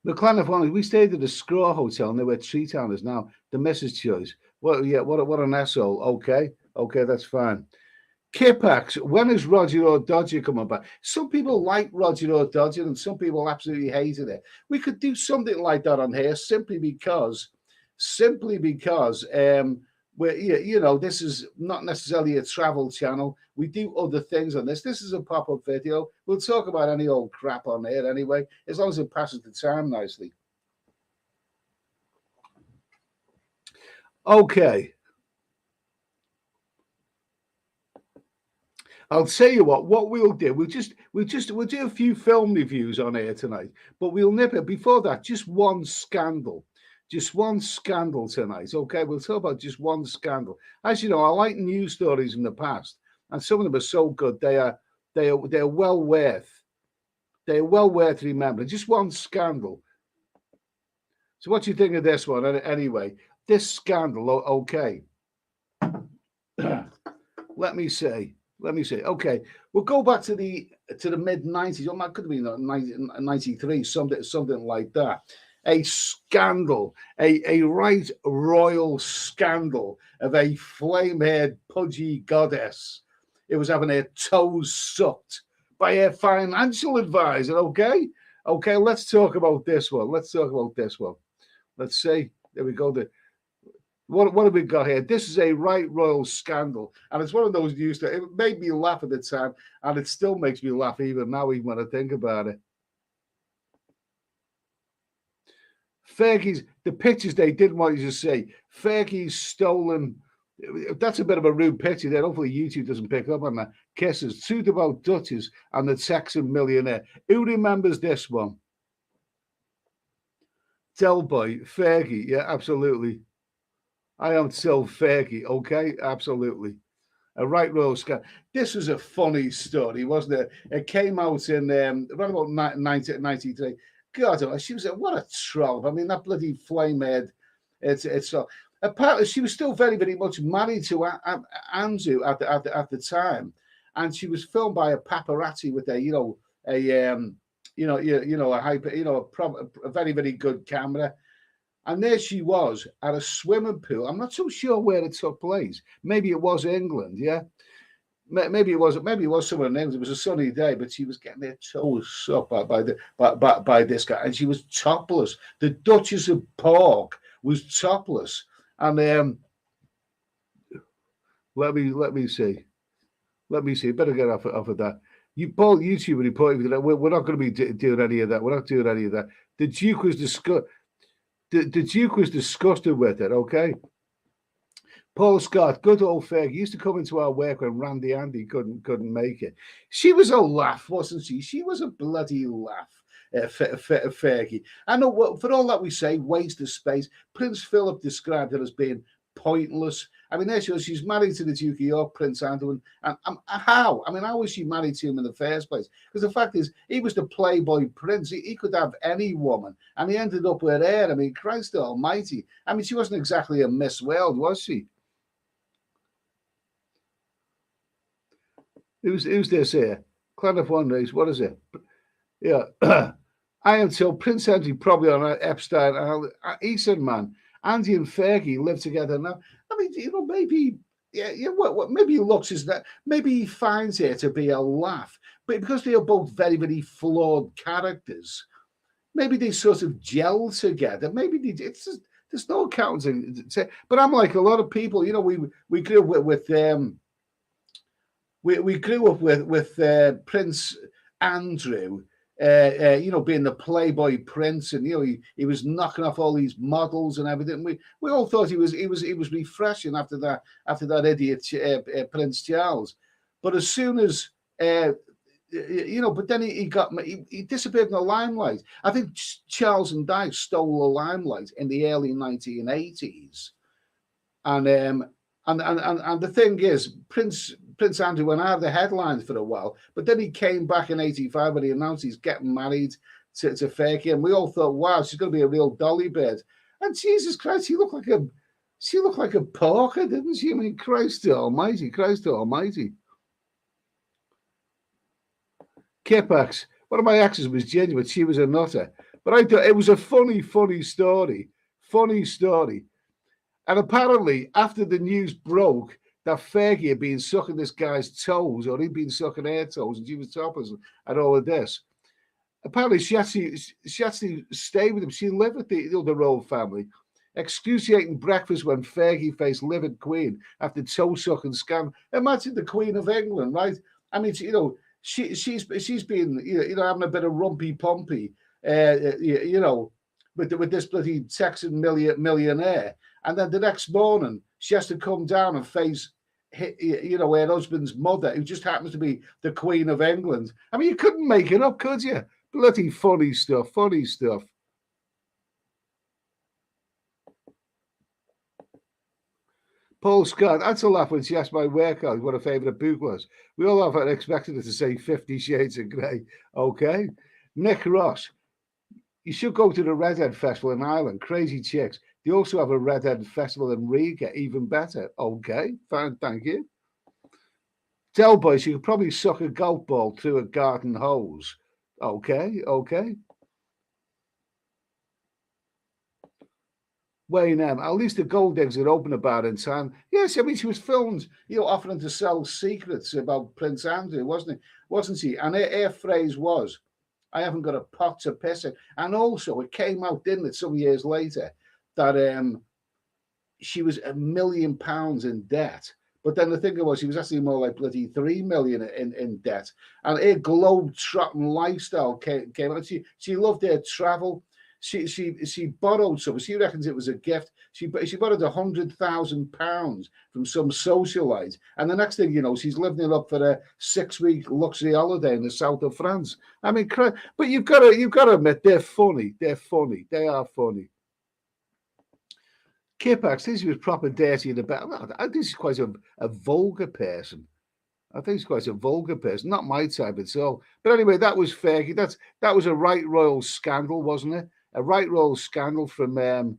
McLaren F1, we stayed at a Scraw Hotel near where Tree Town is now. The Mrs. Choice. Well, yeah, what an asshole. Okay, that's fine. Kipax, when is Roger or Dodger coming back? Some people like Roger or Dodger and some people absolutely hated it. We could do something like that on here simply because we're, you know, this is not necessarily a travel channel. We do other things on this. This is a pop-up video. We'll talk about any old crap on here anyway, as long as it passes the time nicely. Okay. I'll tell you what we'll do. We'll do a few film reviews on here tonight, but we'll nip it before that. Just one scandal tonight. Okay, we'll talk about just one scandal. As you know, I like news stories in the past, and some of them are so good they're well worth remembering. Just one scandal. So, what do you think of this one? Anyway, this scandal. Okay, let me say. Okay, we'll go back to the mid 90s. Oh, that could have been 93, something like that. A scandal, a right royal scandal of a flame-haired, pudgy goddess. It was having her toes sucked by her financial advisor. Okay, let's talk about this one. Let's see. There we go. What have we got here? This is a right royal scandal, and it's one of those news that it made me laugh at the time, and it still makes me laugh even now, even when I think about it. Fergie's, the pictures they didn't want you to see. Fergie's stolen. That's a bit of a rude picture there. Hopefully YouTube doesn't pick up on that. Kisses, two devout Duchess, and the Texan millionaire. Who remembers this one? Delboy, Fergie, yeah, absolutely. I am still Fergie, okay? Absolutely. A right royal scandal. This was a funny story, wasn't it? It came out in around about 1993. God, she was what a troll. I mean, that bloody flamehead. It's apparently she was still very, very much married to Andrew at the time, and she was filmed by a paparazzi with a very, very good camera. And there she was at a swimming pool. I'm not so sure where it took place. Maybe it was England, yeah. maybe it wasn't. Maybe it was someone named. It was a sunny day, but she was getting her toes sucked by this guy, and she was topless. The Duchess of Pork was topless, and let me see. Let me see. Better get off of that. You Paul YouTube reported that we're not going to be doing any of that. We're not doing any of that. The Duke was the Duke was disgusted with it. Okay. Paul Scott, good old Fergie, used to come into our work when Randy Andy couldn't make it. She was a laugh, wasn't she? She was a bloody laugh, Fergie. I know, for all that we say, waste of space. Prince Philip described her as being pointless. I mean, there she was. She's married to the Duke of York, Prince Andrew, and how? I mean, how was she married to him in the first place? Because the fact is, he was the Playboy Prince. He could have any woman, and he ended up with her. I mean, Christ Almighty. I mean, she wasn't exactly a Miss World, was she? Who's this here? Clan of One Race. What is it? Yeah. I am told Prince Andrew probably on Epstein. He said, man, Andy and Fergie live together now. I mean, maybe, what maybe he looks as that. Maybe he finds her to be a laugh, but because they are both very, very flawed characters, maybe they sort of gel together. Maybe it's just, there's no accounting. But I'm like a lot of people. We grew up with we grew up with Prince Andrew, being the Playboy Prince, and he was knocking off all these models and everything. We all thought he was refreshing after that idiot Prince Charles, but as soon as but then he disappeared in the limelight. I think Charles and Di stole the limelight in the early 1980s, and the thing is, Prince Andrew went out of the headlines for a while, but then he came back in '85 when he announced he's getting married to Fergie, and we all thought, wow, she's going to be a real dolly bird. And Jesus Christ, she looked like a porker, didn't she? I mean, Christ Almighty. Kipax, one of my exes was genuine. She was a nutter, but I thought it was a funny story. And apparently, after the news broke that Fergie had been sucking this guy's toes, or he'd been sucking her toes, and she was topless and all of this. Apparently, she actually stayed with him. She lived with the royal family. Excruciating breakfast when Fergie faced livid Queen after toe sucking scam. Imagine the Queen of England, right? I mean, she's been having a bit of rumpy pumpy, with this bloody Texan millionaire. And then the next morning, she has to come down and face, her husband's mother, who just happens to be the Queen of England. I mean, you couldn't make it up, could you? Bloody funny stuff. Paul Scott, that's a laugh when she asked my workout what her favourite book was. We all have expected her to say 50 Shades of Grey. Okay. Nick Ross, you should go to the Redhead Festival in Ireland. Crazy chicks. They also have a Redhead Festival in Riga, even better. Okay, fine, thank you. Del Boys, you could probably suck a golf ball through a garden hose. Okay. Wayne M. At least the gold eggs are open about in time. Yes, I mean, she was filmed, offering to sell secrets about Prince Andrew, wasn't she? And her phrase was, I haven't got a pot to piss in. And also, it came out, didn't it, some years later, that she was £1 million in debt. But then the thing was, she was actually more like bloody 3 million in debt. And her globe-trotting lifestyle came out. She loved her travel. She borrowed some. She reckons it was a gift. She borrowed £100,000 from some socialite, and the next thing you know, she's living it up for a 6-week luxury holiday in the south of France. I mean, but you've got to admit they're funny. They are funny. Kipax, this was proper dirty in the back. I think she's quite a vulgar person. Not my type at all. But anyway, that was Fergie. That was a right royal scandal, wasn't it? A right royal scandal from the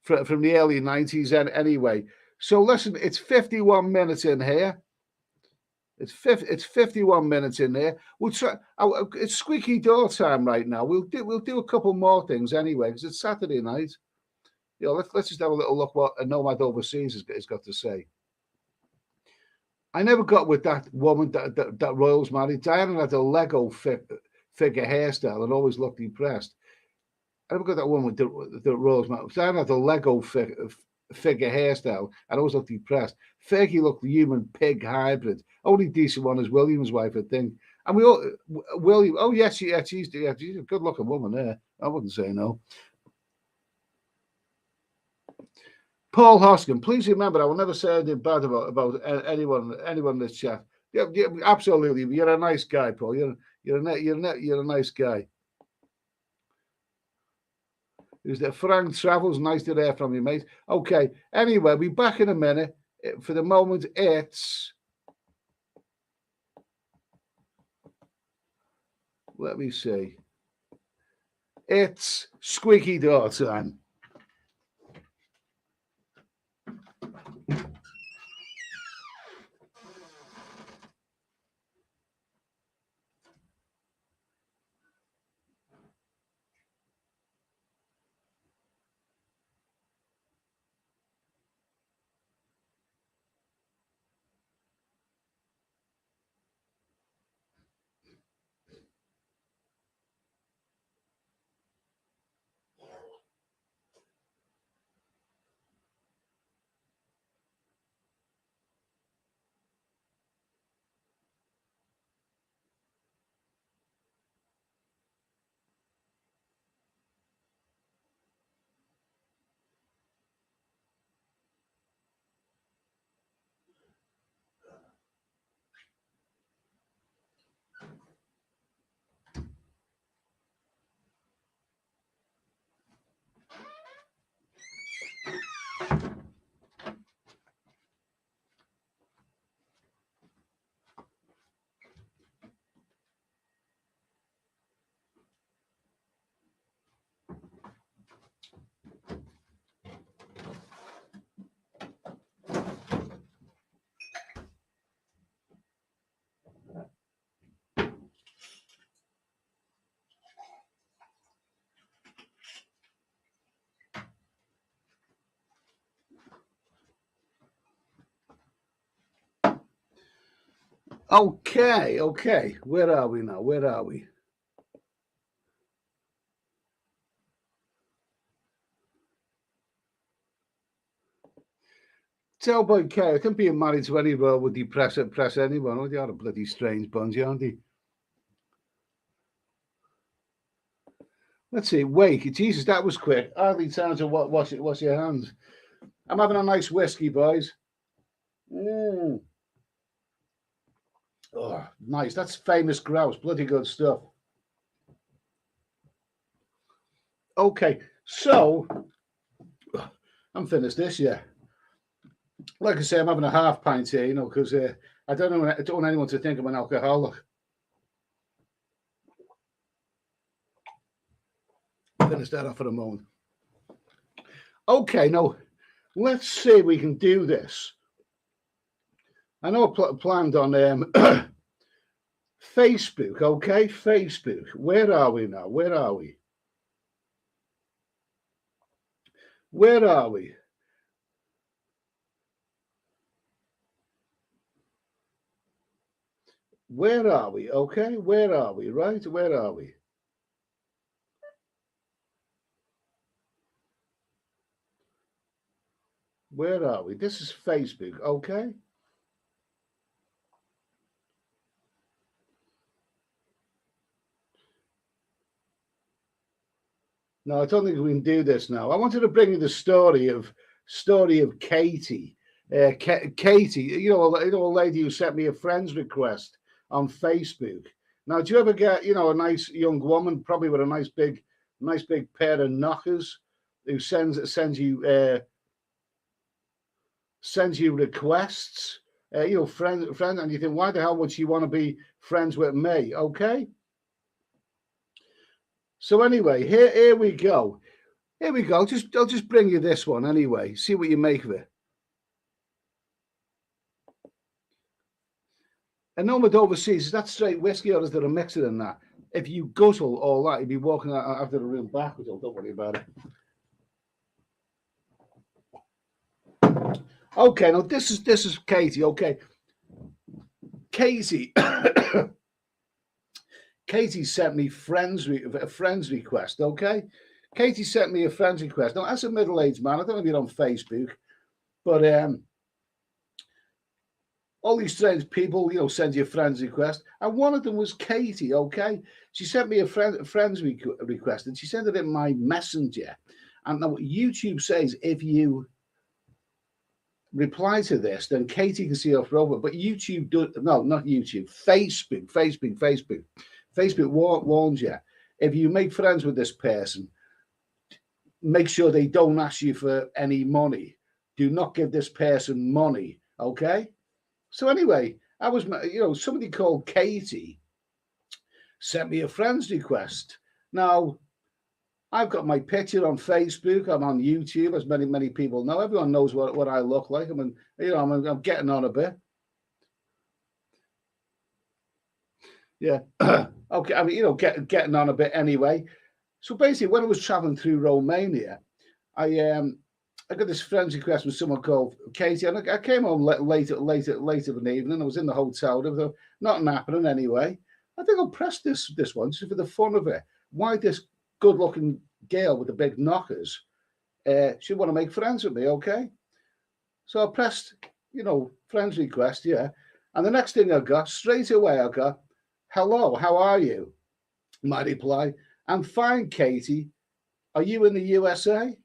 early 90s. And anyway, so listen, it's 51 minutes in here. It's 51 minutes in there. We'll try. It's squeaky door time right now. We'll do a couple more things anyway because it's Saturday night. Let's just have a little look what a nomad overseas has got to say. I never got with that woman that Royals married. Diana had a Lego figure hairstyle and always looked depressed. I never got that woman with the Royals married. Diana had a Lego figure hairstyle and always looked depressed. Fergie looked the human pig hybrid. Only decent one is William's wife, I think. And we all William. Oh yes, she's a good looking woman there. I wouldn't say no. Paul Hoskin, please remember, I will never say anything bad about anyone in this chat. Yeah, absolutely. You're a nice guy, Paul. You're a nice guy. Who's there? Frank Travels, nice to hear from you, mate. Okay. Anyway, we'll be back in a minute. For the moment, it's. Let me see. It's squeaky door time. Okay. Where are we now? Where are we? Tell by K, I think being married to any girl would depress anyone. Oh, they are a bloody strange bunch, aren't they? Let's see. Wake. Jesus, that was quick. Hardly time to wash your hands. I'm having a nice whiskey, boys. Oh, nice. That's famous grouse. Bloody good stuff. Okay, so I'm finished this, yeah. Like I say, I'm having a half pint here, because I don't want anyone to think I'm an alcoholic. Finish that off for a moment. Okay, now let's see if we can do this. I know I planned on Facebook. Okay, Facebook. Where are we now? Where are we? Where are we? Where are we? Okay, where are we? Right, where are we? Where are we? This is Facebook, okay? No, I don't think we can do this now. I wanted to bring you the story of Katie. Katie, a lady who sent me a friend's request on Facebook. Now, do you ever get, a nice young woman, probably with a nice big pair of knockers, who sends you requests, friend, and you think, why the hell would she want to be friends with me? Okay. So anyway, here we go. Here we go. I'll just bring you this one anyway. See what you make of it. And no with overseas, is that straight whiskey or is there a mixer in that? If you guzzle all that, you'd be walking out after the room backwards. Oh, don't worry about it. Okay, now this is Katie. Okay, Katie, Katie sent me a friend's request, okay? Katie sent me a friend's request. Now, as a middle-aged man, I don't know if you're on Facebook, but all these strange people, send you a friend's request. And one of them was Katie, okay? She sent me a friend's request, and she sent it in my messenger. And now YouTube says if you reply to this, then Katie can see your profile. But YouTube no, not YouTube. Facebook warns you. If you make friends with this person, make sure they don't ask you for any money. Do not give this person money, okay? So anyway, I was, somebody called Katie sent me a friend's request. Now, I've got my picture on Facebook. I'm on YouTube, as many people know. Everyone knows what I look like. I mean, I'm getting on a bit. Yeah. Okay. I mean, getting on a bit anyway. So basically, when I was traveling through Romania, I got this friend's request from someone called Katie, and I came home late in the evening. I was in the hotel. There was nothing happening anyway. I think I'll press this one just for the fun of it. Why this good-looking girl with the big knockers should want to make friends with me, okay? So I pressed, friends request, yeah. And the next thing I got, straight away, I got, hello, how are you? My reply, I'm fine, Katie. Are you in the USA?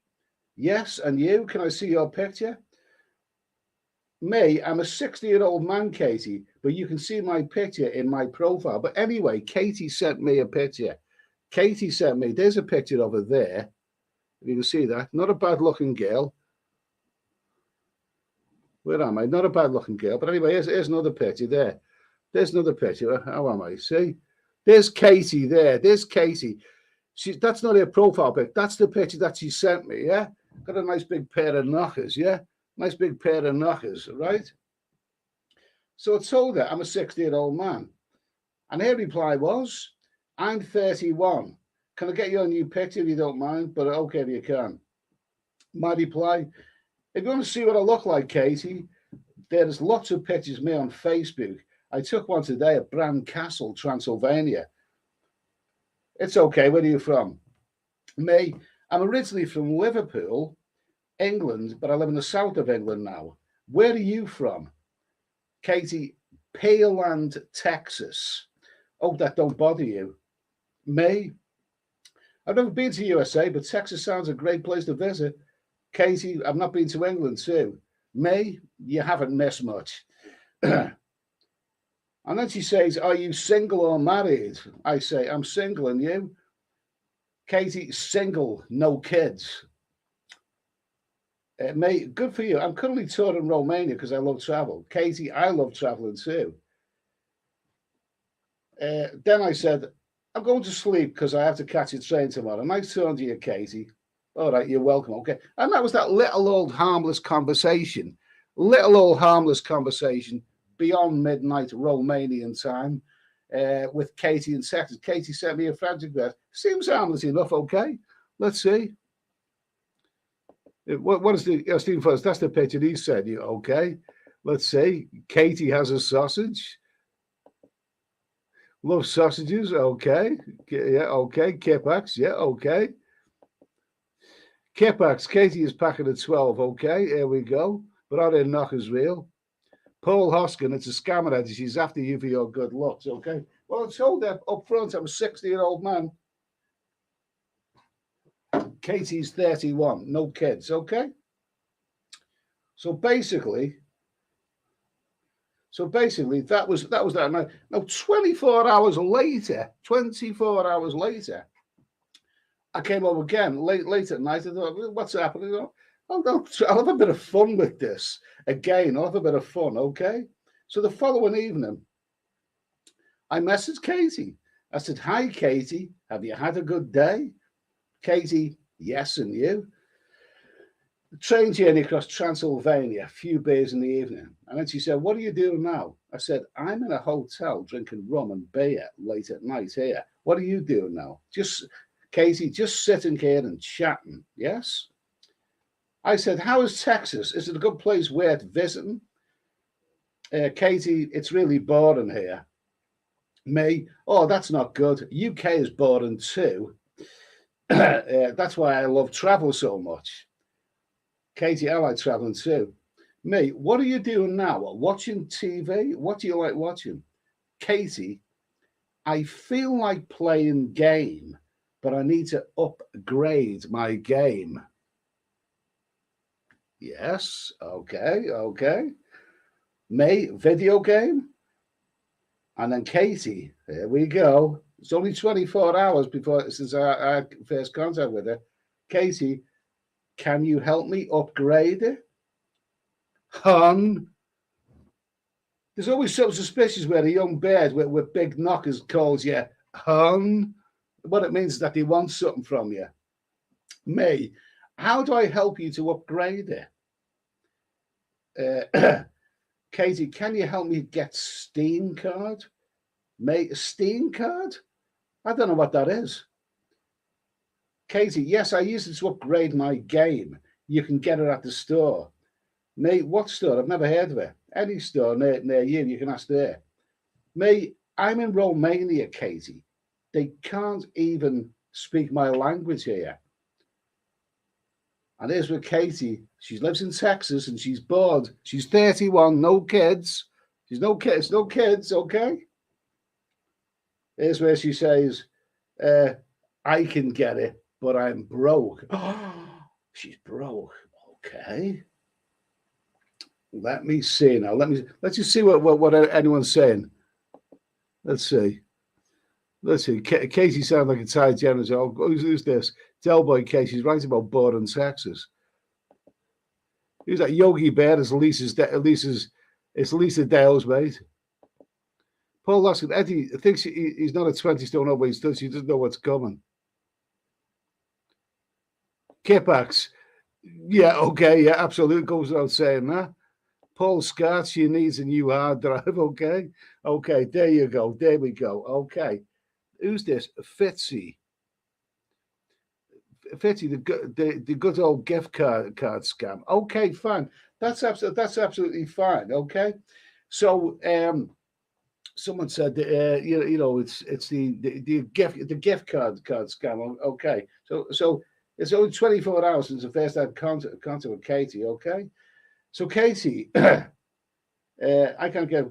Yes, and you? Can I see your picture? Me, I'm a 60-year-old man, Katie, but you can see my picture in my profile. But anyway, Katie sent me a picture. Katie sent me, there's a picture of her there. If you can see that, not a bad looking girl. Where am I? Not a bad looking girl. But anyway, here's another picture there. There's another picture. How am I? See? There's Katie there. There's Katie. That's not her profile pic. That's the picture that she sent me, yeah? Got a nice big pair of knockers, yeah? Nice big pair of knockers, right? So I told her I'm a 60-year-old man. And her reply was, I'm 31. Can I get you a new picture if you don't mind? But okay, if you can. My reply, if you want to see what I look like, Katie, there's lots of pictures of me on Facebook. I took one today at Bran Castle, Transylvania. It's okay. Where are you from? Me, I'm originally from Liverpool, England, but I live in the south of England now. Where are you from? Katie, Pearland, Texas. Hope that don't bother you. Me, I've never been to USA, but Texas sounds a great place to visit. Katie, I've not been to England too. Me, you haven't missed much. And then she says, are you single or married? I say, I'm single, and you? Katie, single, no kids. Mate, good for you. I'm currently touring Romania because I love travel. Katie, I love traveling too. Then I said, I'm going to sleep because I have to catch a train tomorrow. Nice talking to you, Katie. All right, you're welcome. Okay. And that was that little old harmless conversation. Beyond midnight Romanian time with Katie in Texas. Katie sent me a friend request. Seems harmless enough, okay? Let's see. What is the Stephen First? That's the picture he said. You okay? Let's see. Katie has a sausage. Love sausages. Okay. Yeah. Okay. Kipax. Yeah. Okay. Kipax. Katie is packing at 12. Okay. Here we go. But are their knockers real? Paul Hoskin, it's a scammer, Eddie. She's after you for your good looks, okay? Well, I told her up front I'm a 60-year-old man. Katie's 31, no kids, okay? So basically, that was that. Now 24 hours later, I came home again late at night. I thought, what's happening? I'll have a bit of fun with this. Again, I'll have a bit of fun, okay? So the following evening, I messaged Katie. I said, hi, Katie. Have you had a good day? Katie, yes, and you? The train journey across Transylvania, a few beers in the evening. And then she said, what are you doing now? I said, I'm in a hotel drinking rum and beer late at night here. What are you doing now? Katie, just sitting here and chatting, yes? I said, how is Texas? Is it a good place worth visiting? Katie, it's really boring here. Me, oh, that's not good. UK is boring too. That's why I love travel so much. Katie, I like traveling too. Me, what are you doing now? Watching TV? What do you like watching? Katie, I feel like playing game, but I need to upgrade my game. Yes, okay, okay. May, video game? And then Katie, here we go. It's only 24 hours before since I had first contact with her. Katie, can you help me upgrade it? Hun, there's always something suspicious where a young bird with big knockers calls you hun. What it means is that they want something from you. Me, how do I help you to upgrade it? Katie, can you help me get Steam card? May, Steam card? I don't know what that is. Katie, yes, I use it to upgrade my game. You can get it at the store. Mate, what store? I've never heard of it. Any store near you can ask there. Mate, I'm in Romania, Katie. They can't even speak my language here. And here's with Katie. She lives in Texas and she's bored. She's 31, no kids. She's no kids, okay? Here's where she says, I can get it, but I'm broke. She's broke. Okay. Let me see now. Let's just see what anyone's saying. Let's see. Casey sounds like a Thai general. Oh, who's this? Del Boy Casey's writing about boredom in Texas. Who's that? Yogi Bear? It's Lisa Dale's mate. Paul Laskin, Eddie thinks he's not a 20 stone over. He doesn't know what's coming. Kipax. Yeah, okay, yeah, absolutely. Goes without saying that. Paul Scott, she needs a new hard drive. Okay. Okay, there you go. There we go. Okay. Who's this? Fitzy. Fitzy, the good old gift card scam. Okay, fine. That's absolutely fine. Okay. So someone said you know it's the gift card scam. Okay. So it's only 24 hours since the first I had contact with Katie. Okay. So Katie, I can't get.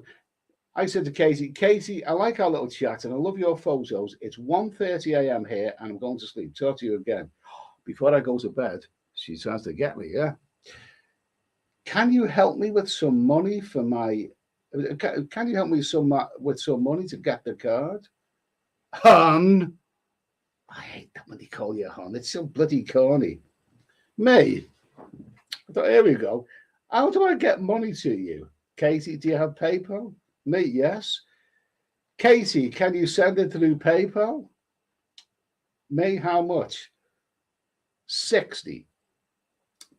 I said to Katie, I like our little chat and I love your photos. It's 1:30 a.m. here and I'm going to sleep. Talk to you again. Before I go to bed, she tries to get me, yeah. Can you help me with some money for my can you help me with some money to get the card? Hun. I hate that when they call you hun. It's so bloody corny. Me. I thought, here we go. How do I get money to you? Katie, do you have PayPal? Me, yes. Katie, can you send it through PayPal? Me, how much? 60.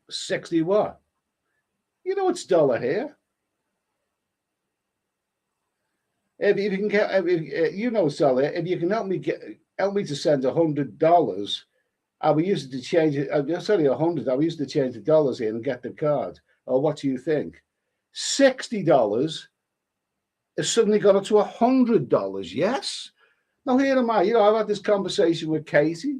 60 what? You know it's dollar here. If you can get, you know, Sally, if you can help me to send $100, I will use it to change it. It's only 100. I will use it to change the dollars in and get the card. Or what do you think? $60 has suddenly gone up to $100. Yes. Now here am I. You know, I've had this conversation with Katie,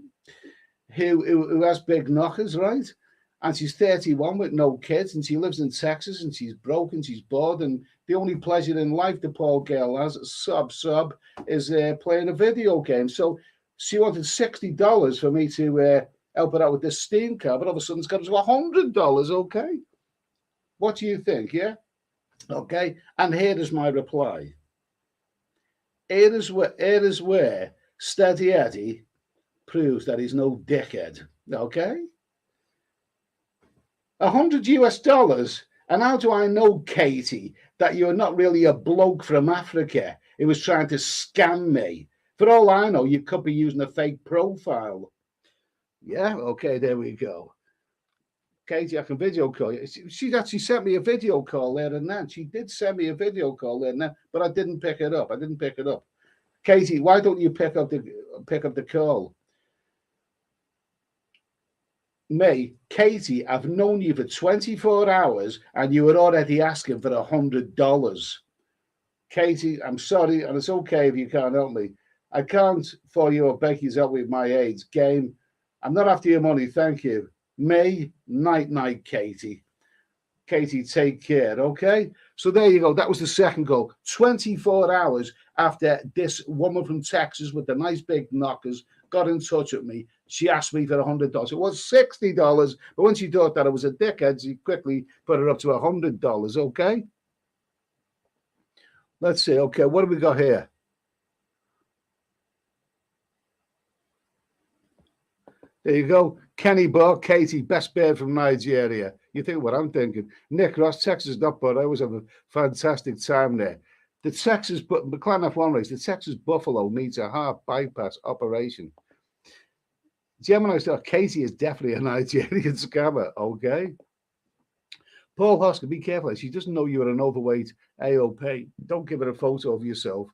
who has big knockers, right? And she's 31 with no kids, and she lives in Texas, and she's broken, she's bored, and the only pleasure in life the poor girl has, sob, is playing a video game. So she wanted $60 for me to help her out with this Steam card, but all of a sudden it's got to $100. Okay, what do you think? Yeah, okay. And here is my reply. Here is where Steady Eddie proves that he's no dickhead. Okay. $100. And how do I know, Katie, that you're not really a bloke from Africa who was trying to scam me? For all I know, you could be using a fake profile. Yeah, okay, there we go. Katie, I can video call you. She actually sent me a video call there and then. She did send me a video call there and then, but I didn't pick it up. Katie, why don't you pick up the call? me, Katie, I've known you for 24 hours and you were already asking for $100. Katie, I'm sorry, and it's okay if you can't help me. I can't for you or Becky's help with my AIDS game. I'm not after your money, thank you. May, night, night, Katie. Katie, take care, okay? So there you go. That was the second goal. 24 hours after this woman from Texas with the nice big knockers got in touch with me. She asked me for $100. It was $60, but when she thought that I was a dickhead, she quickly put it up to $100, okay? Let's see. Okay, what have we got here? There you go. Kenny Bar, Katie, best bird from Nigeria. You think what I'm thinking. Nick Ross, Texas not bad. I always have a fantastic time there. The Texas, McLaren F1 race, the Texas Buffalo needs a heart bypass operation. Gemini star Katie is definitely a Nigerian scammer, okay? Paul Hosker, be careful. She doesn't know you're an overweight AOP. Don't give her a photo of yourself.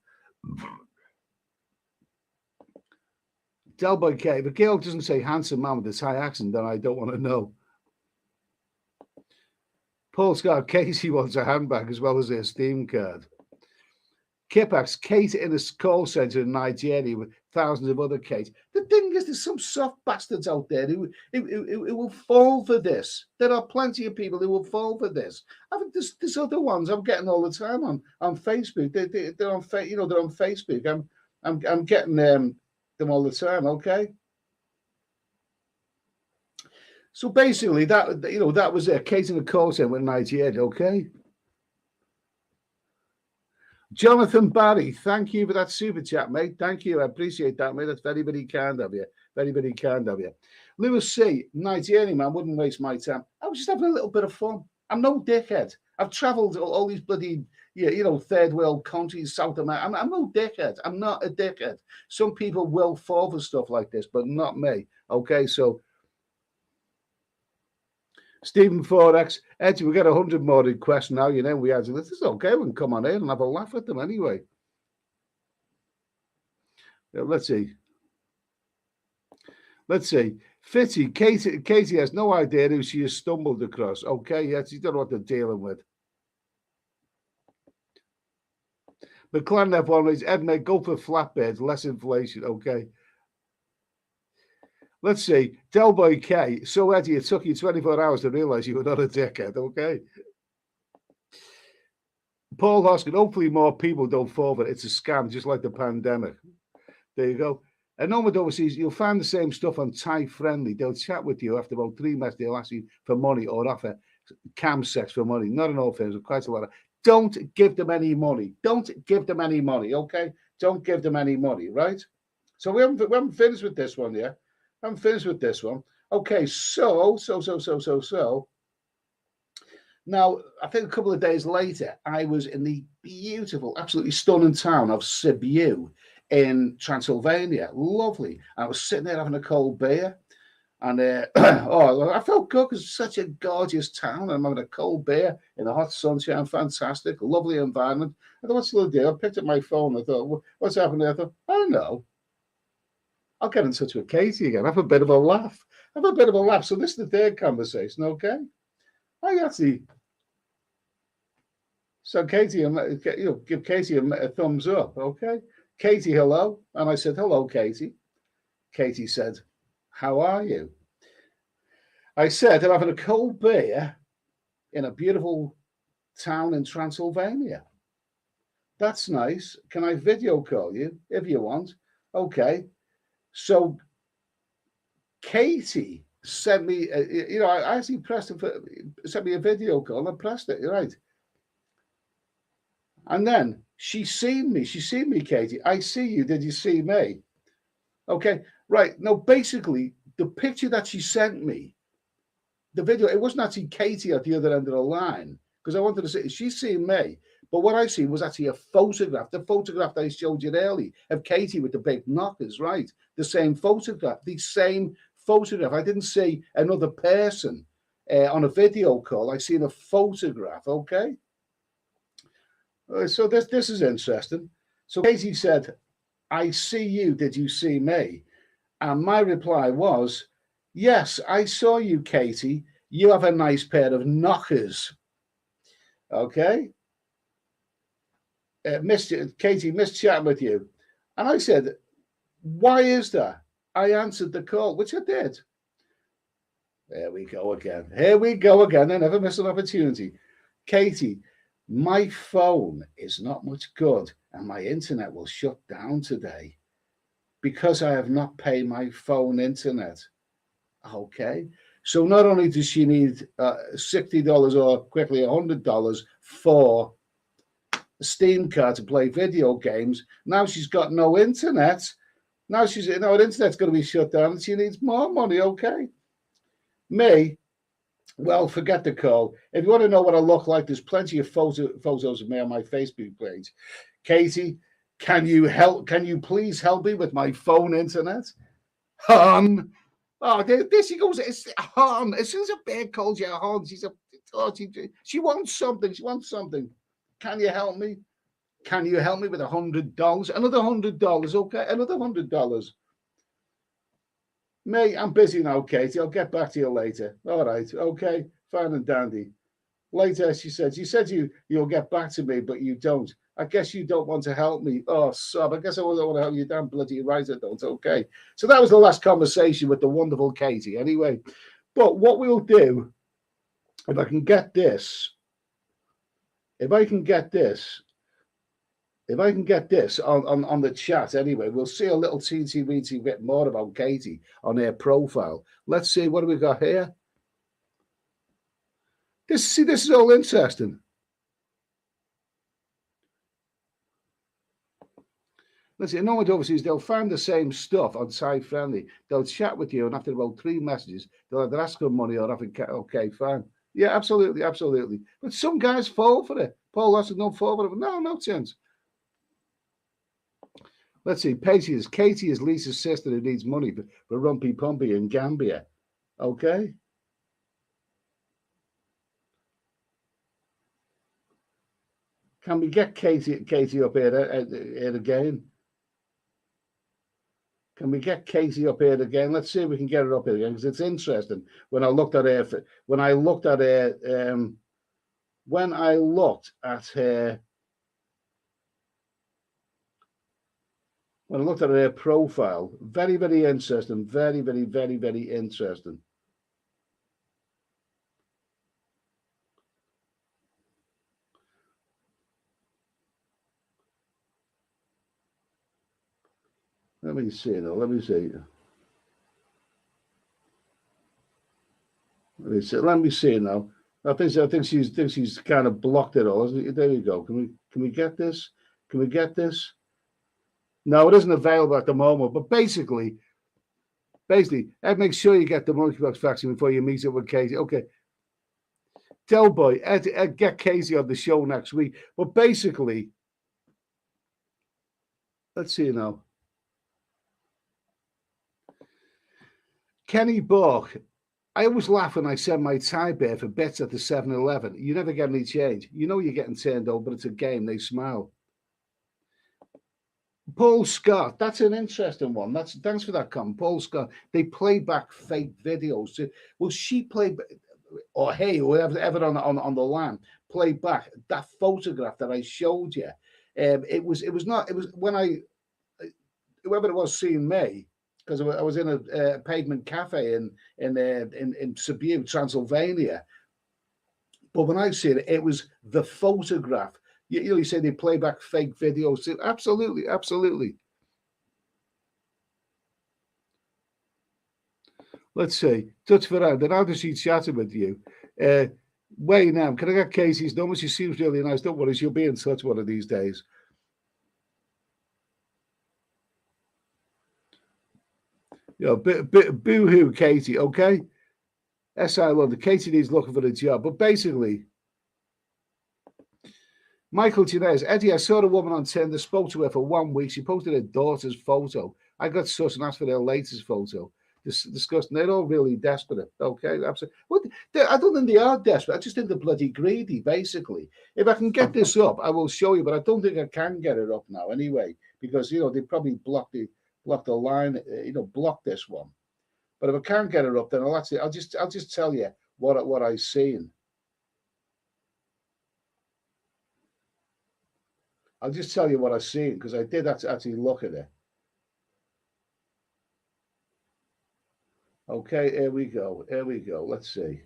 Delboy K, if a girl doesn't say handsome man with this high accent, then I don't want to know. Paul Scott, Casey wants a handbag as well as a Steam card. Kipax, Kate in a call centre in Nigeria with thousands of other Kates. The thing is, there's some soft bastards out there who will fall for this. There are plenty of people who will fall for this. I think there's other ones I'm getting all the time on Facebook. They're on they're on Facebook. I'm getting them all the time. Okay. So basically, that was a Kate in a call centre in Nigeria. Okay. Jonathan Barry, thank you for that super chat, mate. Thank you. I appreciate that, mate. That's very, very kind of you. Very, very kind of you. Lewis C, Nigerian man, wouldn't waste my time. I was just having a little bit of fun. I'm no dickhead. I've travelled all these bloody, third world countries, South America. I'm no dickhead. I'm not a dickhead. Some people will fall for stuff like this, but not me. Okay, so Stephen Forex, Ed, we get 100 more requests now. We answer this. It's okay. We can come on in and have a laugh at them anyway. Let's see. Fitty, Katie has no idea who she has stumbled across. Okay, yes, you don't know what they're dealing with. McLaren F1 race, Ed, mate, go for flatbeds, less inflation. Okay. Let's see. Delboy K. So, Eddie, it took you 24 hours to realize you were not a dickhead. Okay. Paul Hoskin. Hopefully, more people don't fall for it. It's a scam, just like the pandemic. There you go. And Nomad overseas, you'll find the same stuff on Thai Friendly. They'll chat with you after about 3 months. They'll ask you for money or offer cam sex for money. Not in all firms, but quite a lot of. Don't give them any money. Don't give them any money. Okay. Don't give them any money. Right. So we haven't finished with this one yet. I'm finished with this one. Okay, so. Now, I think a couple of days later, I was in the beautiful, absolutely stunning town of Sibiu in Transylvania. Lovely. I was sitting there having a cold beer. And I felt good because it's such a gorgeous town. I'm having a cold beer in the hot sunshine. Fantastic. Lovely environment. I thought, what's the deal? I picked up my phone. I thought, what's happening? I thought, I know. I'll get in touch with Katie again. Have a bit of a laugh. So this is the third conversation, okay? So Katie, give Katie a thumbs up, okay? Katie, hello. And I said, hello, Katie. Katie said, how are you? I said, I'm having a cold beer in a beautiful town in Transylvania. That's nice. Can I video call you if you want? Okay. So Katie sent me, I actually sent me a video call and I pressed it, right? And then she's seen me, Katie. I see you. Did you see me? Okay, right. Now, basically, the picture that she sent me, the video, it wasn't actually Katie at the other end of the line because I wanted to say she's seen me. But what I seen was actually a photograph, the photograph that I showed you earlier of Katie with the big knockers, right? The same photograph. I didn't see another person on a video call. I seen a photograph, okay? So this is interesting. So Katie said, I see you. Did you see me? And my reply was, Yes, I saw you, Katie. You have a nice pair of knockers. Okay. Katie, missed chatting with you. And I said, why is that? I answered the call, which I did. There we go again. Here we go again. I never miss an opportunity. Katie, my phone is not much good and my internet will shut down today because I have not paid my phone internet. Okay. So not only does she need $60 or quickly $100 for a Steam card to play video games, now she's got no internet. Now she's, her internet's going to be shut down and she needs more money. Okay. Me, well, forget the call. If you want to know what I look like, there's plenty of photos of me on my Facebook page. Katie, can you help? Can you please help me with my phone internet? Hon. Oh, there she goes. It's Hon. As soon as a bear calls you a Hon, she wants something. She wants something. Can you help me? Can you help me with $100? Another $100. Okay, another $100. Mate, I'm busy now, Katie. I'll get back to you later. All right. Okay. Fine and dandy. Later, she said. You said you'll get back to me, but you don't. I guess you don't want to help me. Oh, sob. I guess I don't want to help you. Damn bloody right, I don't. Okay. So that was the last conversation with the wonderful Katie. Anyway, but what we'll do, if I can get this, if I can get this on the chat anyway, we'll see a little teensy bit more about Katie on her profile. Let's see, what do we got here? This is all interesting. Let's see, no one overseas, they'll find the same stuff on Side Friendly. They'll chat with you, and after about 3 messages, they'll either ask for money or okay, fine. Yeah, absolutely, absolutely. But some guys fall for it. Paul Lawson don't fall for it. No chance. Let's see. Katie is Lisa's sister who needs money for Rumpy Pumpy in Gambia. Okay. Can we get Katie up here again? Can we get Katie up here again? Let's see if we can get her up here again because it's interesting. When I looked at her profile, very, very interesting. Very, very, very, very interesting. Let me see though. Let me see now. I think she's kind of blocked it all. There you go. Can we get this? Can we get this? No, it isn't available at the moment. But basically, Ed, make sure you get the monkeypox vaccine before you meet up with Katie. Okay. Tell boy, Ed, get Katie on the show next week. But basically, let's see now. Kenny Bork, I always laugh when I send my Thai bear for bets at the 7-Eleven. You never get any change. You know you're getting turned over, but it's a game. They smile. Paul Scott, that's an interesting one. Thanks for that comment. Paul Scott, they play back fake videos. Well, she played, or hey, whoever on the line, play back that photograph that I showed you. It was when whoever it was seeing me, because I was in a pavement cafe in Sibiu, Transylvania. But when I see it, it was the photograph. You say they play back fake videos. Absolutely, absolutely. Let's see. Touch for round. And how does she chat with you? Wayne, can I get Casey's number? She seems really nice. Don't worry, she'll be in touch one of these days. Boo-hoo, Katie, okay? SI London. Katie needs looking for a job. But basically, Michael Ginez, Eddie, I saw a woman on Tinder, spoke to her for 1 week. She posted her daughter's photo. I got sus and asked for their latest photo. Disgusting. They're all really desperate. Okay, absolutely. I don't think they are desperate. I just think they're bloody greedy, basically. If I can get this up, I will show you, but I don't think I can get it up now anyway, because, they probably blocked the line, block this one. But if I can't get it up, then I'll just tell you what I've seen. I'll just tell you what I've seen because I did actually look at it. Okay, here we go. Here we go. Let's see.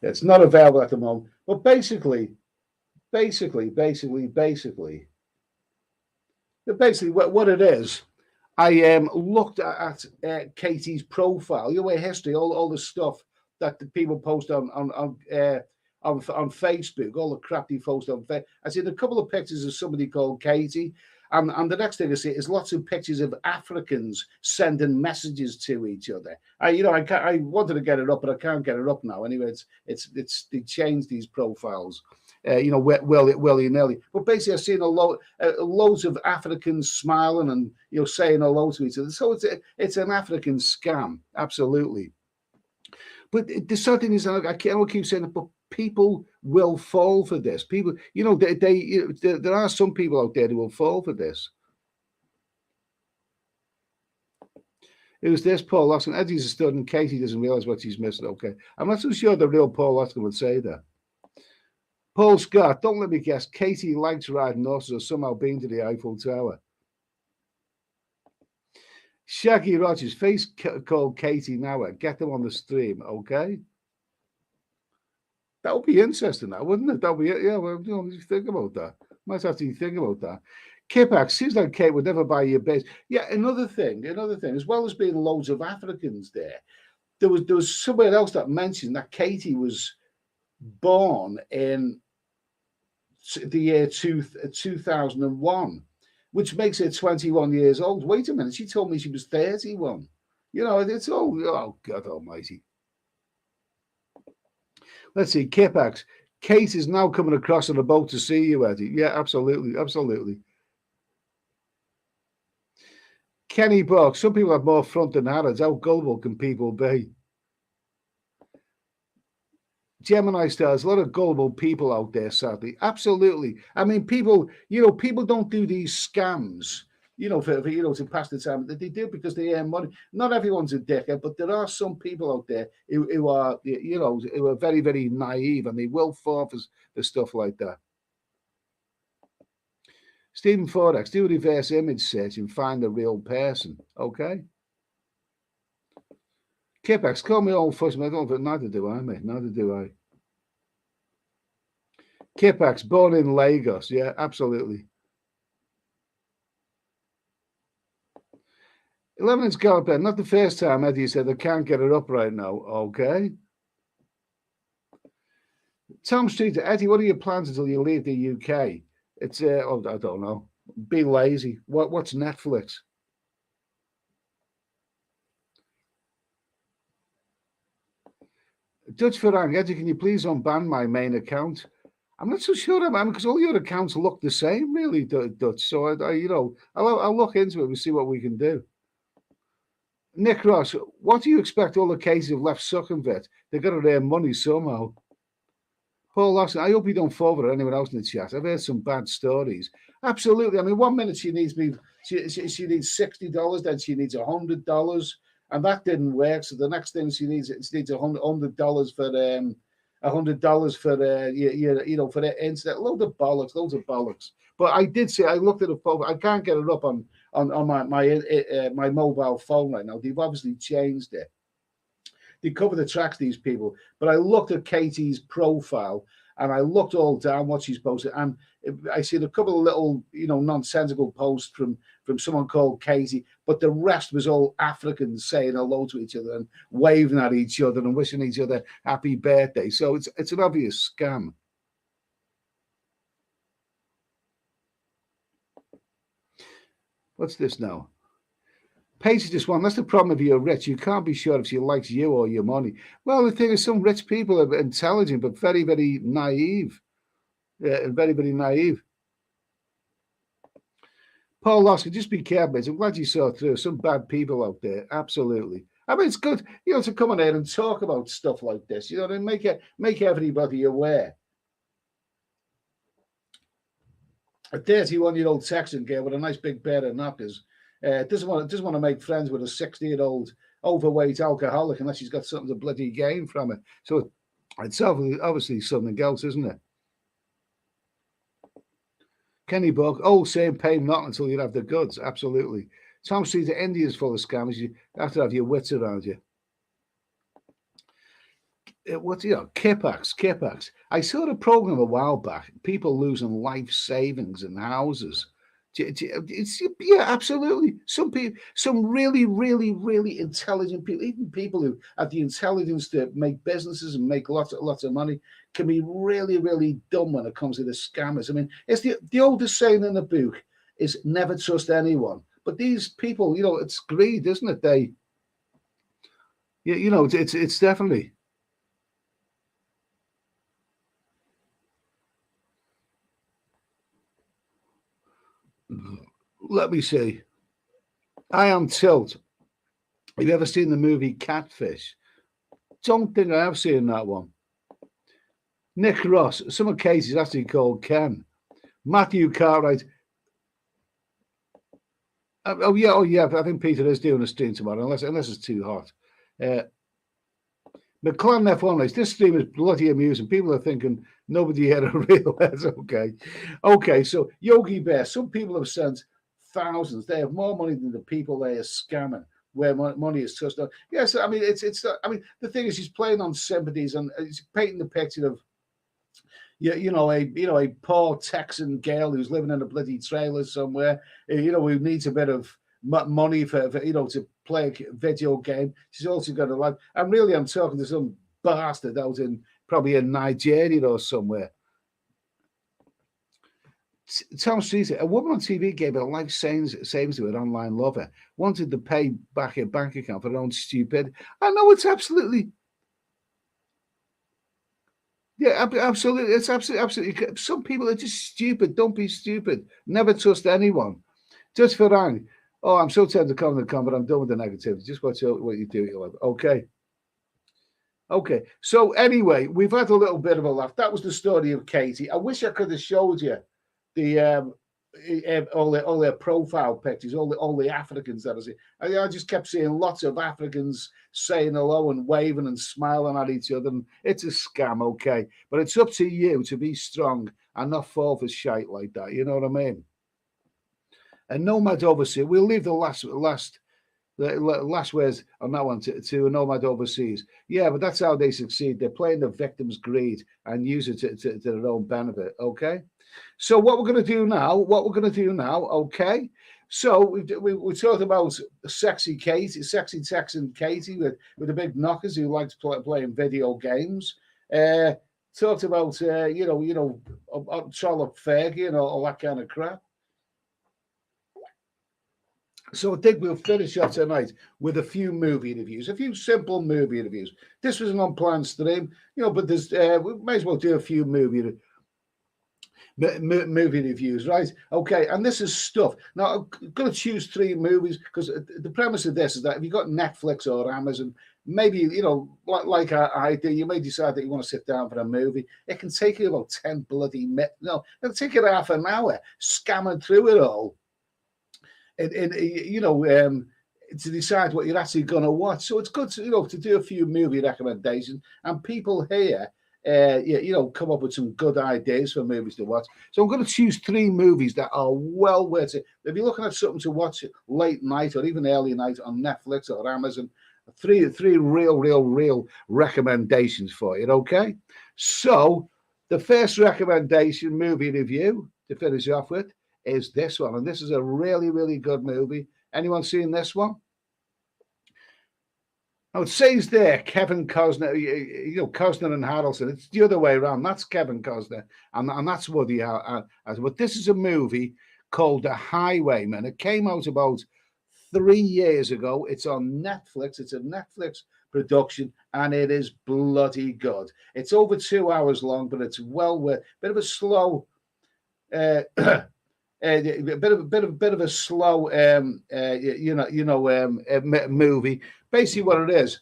It's not available at the moment, but basically, what it is. I looked at Katie's profile, her history, all the stuff that the people post on Facebook, all the crap they post on Facebook. I seen a couple of pictures of somebody called Katie, and the next thing I see is lots of pictures of Africans sending messages to each other. I wanted to get it up, but I can't get it up now. Anyway, they changed these profiles. Willy nilly. But basically, I've seen loads of Africans smiling and saying hello to each other. So it's an African scam, absolutely. But the sad thing is, I keep saying it, but people will fall for this. People, there are some people out there who will fall for this. It was this Paul Oscar. Eddie's a stud, and Katie doesn't realize what she's missing. Okay, I'm not so sure the real Paul Oscar would say that. Paul Scott, don't let me guess. Katie likes riding horses or somehow been to the Eiffel Tower. Shaggy Rogers, face called Katie now. Get them on the stream, okay? That would be interesting, now, wouldn't it? That would be it. Yeah, well, think about that. Might have to think about that. Kipak, seems like Kate would never buy your base. Yeah, another thing, as well as being loads of Africans there was somewhere else that mentioned that Katie was born in the year 2001, which makes her 21 years old. Wait a minute, she told me she was 31. It's all, oh God almighty. Let's see, Kipax. Kate is now coming across on a boat to see you, Eddie. Yeah, absolutely, absolutely. Kenny Brock, some people have more front than others. How gullible can people be? Gemini stars, a lot of gullible people out there, sadly. Absolutely. I mean, people don't do these scams, for to pass the time. They do because they earn money. Not everyone's a dickhead, but there are some people out there who are, who are very, very naive, and they will fall for stuff like that. Stephen Forex, do a reverse image search and find the real person. Okay. Kipex, call me old fashioned. I don't think neither do I, mate. Neither do I. Kipex, born in Lagos. Yeah, absolutely. 11-inch caliper. Not the first time, Eddie said I can't get it up right now. Okay. Tom Street, Eddie, what are your plans until you leave the UK? It's I don't know. Be lazy. What's Netflix? Dutch Farang, Eddie, can you please unban my main account? I'm not so sure, man, because all your accounts look the same, really, Dutch. So I'll look into it and see what we can do. Nick Ross, what do you expect all the cases have left Suckenvet? They've got to earn money somehow. Paul Lawson, I hope you don't fall for anyone else in the chat. I've heard some bad stories. Absolutely. I mean, 1 minute she needs me, she needs $60, then she needs $100, and that didn't work. So the next thing she needs $100 for $100 for for the internet. Loads of bollocks. But I did say I looked at the phone. I can't get it up on my mobile phone right now. They've obviously changed it. They cover the tracks, these people. But I looked at Katie's profile and I looked all down what she's posted, and I seen a couple of little, nonsensical posts from someone called Katie, but the rest was all Africans saying hello to each other and waving at each other and wishing each other happy birthday. So it's an obvious scam. What's this now? Paige just one. That's the problem if you're rich. You can't be sure if she likes you or your money. Well, the thing is, some rich people are intelligent, but very, very naive. Yeah, very, very naive. Paul Losky, just be careful, mate. I'm glad you saw through. Some bad people out there. Absolutely. I mean, it's good, to come on here and talk about stuff like this. And make everybody aware. A 31-year-old Texan girl with a nice big pair of knockers doesn't want to make friends with a 60-year-old overweight alcoholic unless she's got something to bloody gain from it. So it's obviously something else, isn't it? Kenny Buck, oh, same pay not until you have the goods. Absolutely. Tom Street, India is full of scammers. You have to have your wits around you. What's Kipax. I saw a program a while back. People losing life savings in houses. Yeah, absolutely. Some people, some really, really, really intelligent people, even people who have the intelligence to make businesses and make lots of money, can be really, really dumb when it comes to the scammers. I mean, it's the oldest saying in the book is never trust anyone. But these people, it's greed, isn't it? It's definitely. Let me see. I am Tilt. Have you ever seen the movie Catfish? Don't think I have seen that one. Nick Ross. Some of Casey's actually called Ken. Matthew Cartwright. Oh yeah. I think Peter is doing a stream tomorrow, unless it's too hot. McClellan F1 race. This stream is bloody amusing. People are thinking nobody had a real head. Okay. So Yogi Bear. Some people have sent thousands. They have more money than the people they are scamming. Where money is touched on. Yes, I mean it's. I mean the thing is, he's playing on sympathies and he's painting the picture of, a poor Texan girl who's living in a bloody trailer somewhere. Who needs a bit of money for to play a video game. She's also got a life. And really, I'm talking to some bastard out probably in Nigeria or somewhere. Tom Street, a woman on TV gave her life savings to her online lover, wanted to pay back her bank account for her own stupid. I know it's absolutely. Yeah, absolutely. It's absolutely. Some people are just stupid. Don't be stupid. Never trust anyone. Just for Ang. Oh, I'm so tempted to comment, but I'm done with the negativity. Just watch what you do. Okay. So anyway, we've had a little bit of a laugh. That was the story of Katie. I wish I could have showed you all their profile pictures, all the Africans that I see. I just kept seeing lots of Africans saying hello and waving and smiling at each other. And it's a scam, okay? But it's up to you to be strong and not fall for shite like that. You know what I mean? And Nomad Overseas, we'll leave the last words on that one to Nomad Overseas. Yeah, but that's how they succeed. They're playing the victim's greed and use it to their own benefit, okay? So what we're going to do now, okay? So we talked about sexy Texan Katie with the big knockers who likes playing video games. Talked about Charlotte Fergie and all that kind of crap. So I think we'll finish up tonight with a few movie reviews, a few simple movie reviews. This was an unplanned stream, but there's we may as well do a few movie reviews, right? Okay, and this is stuff. Now, I'm going to choose 3 movies because the premise of this is that if you've got Netflix or Amazon, maybe, like I do, you may decide that you want to sit down for a movie. It can take you about 10 bloody minutes. No, it'll take you half an hour scamming through it all. To decide what you're actually going to watch. So it's good to do a few movie recommendations, and people here come up with some good ideas for movies to watch. So I'm going to choose 3 movies that are well worth it. If you're looking at something to watch late night or even early night on Netflix or Amazon, three real recommendations for you, okay? So the first recommendation movie review to finish off with is this one, and this is a really good movie. Anyone seen this one? Oh, it says there Kevin Costner, Costner and Harrelson. It's the other way around. That's Kevin Costner, and that's Woody Harrelson. But this is a movie called The Highwayman. It came out about 3 years ago. It's on Netflix. It's a Netflix production, and it is bloody good. It's over 2 hours long, but it's well worth. Bit of a slow. A bit of a slow, movie. Basically, what it is,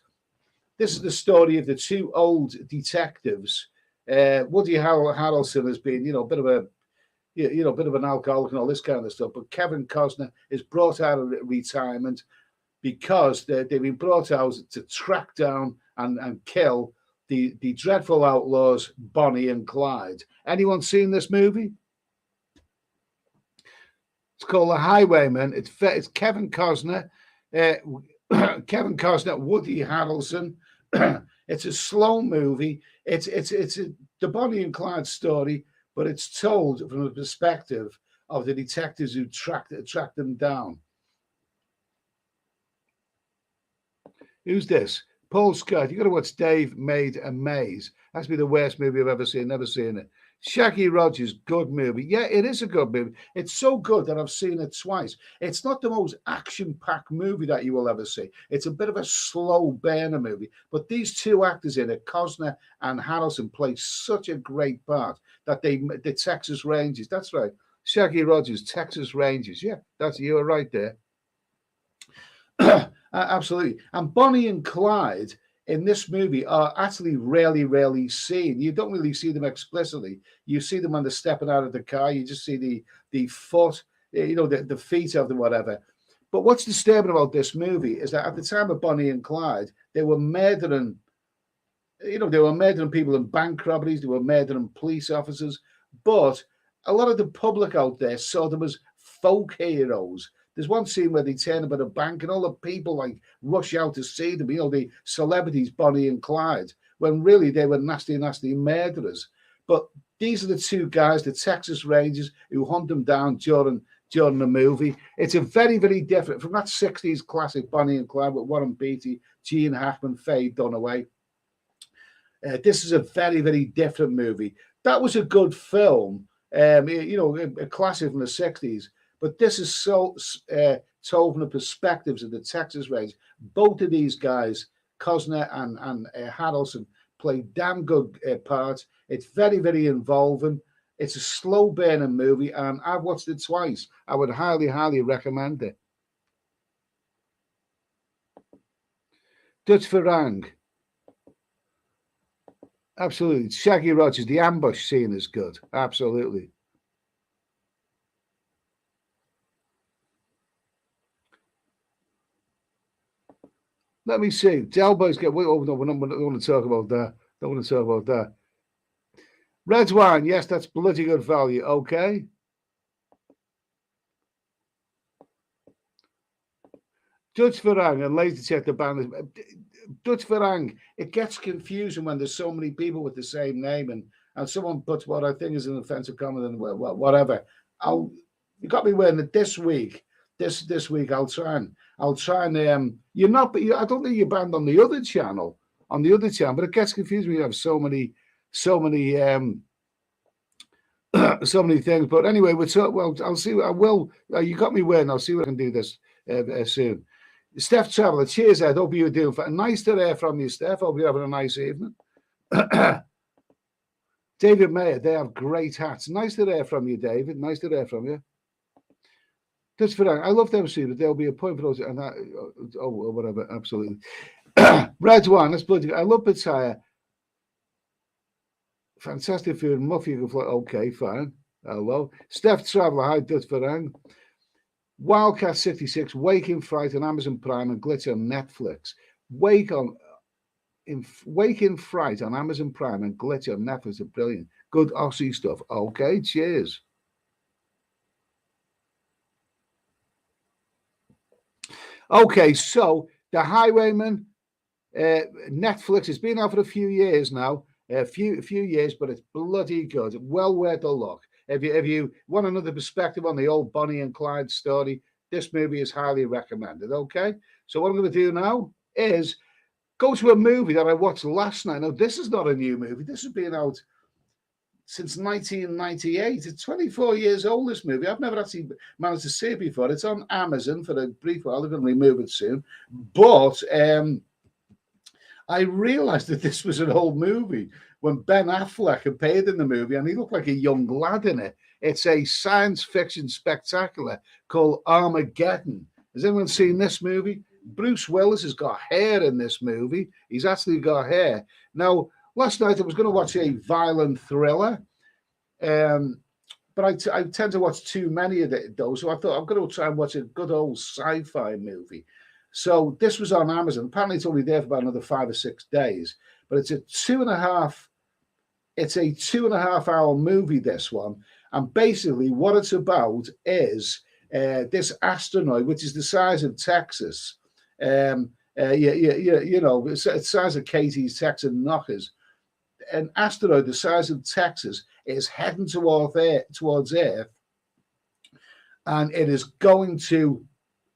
this is the story of the 2 old detectives. Woody Harrelson has been, a bit of an alcoholic and all this kind of stuff. But Kevin Costner is brought out of retirement, because they've been brought out to track down and kill the dreadful outlaws Bonnie and Clyde. Anyone seen this movie? It's called The Highwayman. It's Kevin Costner, Kevin Costner, Woody Harrelson. It's a slow movie. It's the Bonnie and Clyde story, but it's told from the perspective of the detectives who tracked them down. Who's this? Paul Scott. You got to watch Dave Made a Maze. That's be the worst movie I've ever seen. Never seen it. Shaggy Rogers, good movie. Yeah, it is a good movie. It's so good that I've seen it twice. It's not the most action-packed movie that you will ever see. It's a bit of a slow burner movie. But these two actors in it, Costner and Harrelson, play such a great part that the Texas Rangers. That's right. Shaggy Rogers, Texas Rangers. Yeah, you were right there. Absolutely. And Bonnie and Clyde in this movie are actually rarely seen. You don't really see them explicitly. You see them when they're stepping out of the car. You just see the foot, the feet of them, whatever. But what's disturbing about this movie is that at the time of Bonnie and Clyde, they were murdering, people in bank robberies. They were murdering police officers. But a lot of the public out there saw them as folk heroes. There's one scene where they turn up at a bank and all the people rush out to see them, the celebrities, Bonnie and Clyde, when really they were nasty murderers. But these are the two guys, the Texas Rangers, who hunt them down during the movie. It's a very, very different from that 60s classic Bonnie and Clyde with Warren Beatty, Gene Hackman, Faye Dunaway. This is a very, very different movie. That was a good film, a classic from the 60s. But this is so told from the perspectives of the Texas Rangers. Both of these guys, Costner and Harrelson, play damn good parts. It's very, very involving. It's a slow burning movie, and I've watched it twice. I would highly, highly recommend it. Dutch Farang. Absolutely. Shaggy Rogers, the ambush scene is good. Absolutely. Let me see. Del Boy's get. Oh no, we don't want to talk about that. Don't want to talk about that. Red wine, yes, that's bloody good value. Okay. Dutch Farang and Lazy Check the band. Dutch Farang. It gets confusing when there's so many people with the same name, and someone puts what I think is an offensive comment and whatever. You got me wearing it this week. This week I'll try and you're not, but I don't think you're banned on the other channel, but it gets confusing. You have so many so many things. But anyway, I'll see. I will. You got me waiting. I'll see what I can do this soon. Steph Traveller, cheers, Ed. Hope you're doing nice to hear from you, Steph. Hope you're having a nice evening. David Mayer, they have great hats. Nice to hear from you, David. Nice to hear from you. That's for that. I love them, but there'll be a point for those. And that, whatever. Absolutely. Red one. That's bloody. I love Pattaya. Fantastic food. Muffy. Okay, fine. Hello. Steph Traveller. Hi, Dutch Farang. Wildcat 66. Wake in Fright on Amazon Prime and Glitch on Netflix. Wake in Fright on Amazon Prime and Glitch on Netflix are brilliant. Good Aussie stuff. Okay, cheers. Okay, so The Highwayman, Netflix has been out for a few years now, a few years, but it's bloody good. Well worth a look. If you want another perspective on the old Bonnie and Clyde story, this movie is highly recommended. Okay, so what I'm going to do now is go to a movie that I watched last night. Now, this is not a new movie. This has been out since 1998. It's 24 years old, this movie. I've never actually managed to see it before. It's on Amazon for a brief while. They're going to remove it soon. But I realized that this was an old movie when Ben Affleck appeared in the movie, and he looked like a young lad in it. It's a science fiction spectacular called Armageddon. Has anyone seen this movie? Bruce Willis has got hair in this movie. He's actually got hair. Now, last night I was going to watch a violent thriller, but I tend to watch too many of those. So I thought I'm going to try and watch a good old sci-fi movie. So this was on Amazon. Apparently, it's only there for about another 5 or 6 days. But it's a 2.5. It's a 2.5 hour movie. This one, and basically what it's about is this asteroid, which is the size of Texas. It's the size of Katie's Texan knockers. An asteroid the size of Texas is heading towards Earth, and it is going to,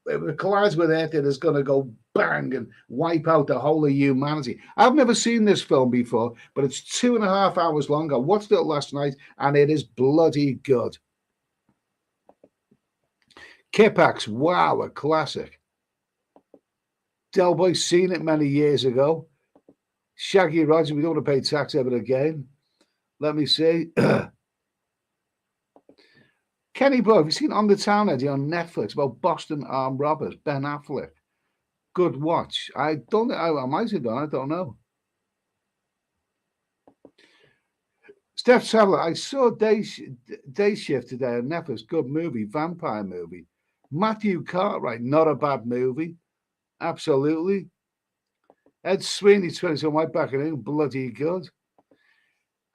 if it collides with Earth, it is going to go bang and wipe out the whole of humanity. I've never seen this film before, but it's 2.5 hours long. I watched it last night, and it is bloody good. Kipax, wow, a classic. Del Boy, seen it many years ago. Shaggy Roger, we don't want to pay tax ever again. Let me see. Kenny Boy, have you seen On the Town, Eddie, on Netflix about Boston armed robbers? Ben Affleck. Good watch. I don't know. I might have done. I don't know. Steph Traveller, I saw Day Shift today on Netflix. Good movie, vampire movie. Matthew Cartwright, not a bad movie. Absolutely. Ed Sweeney, 27 white back in, bloody good.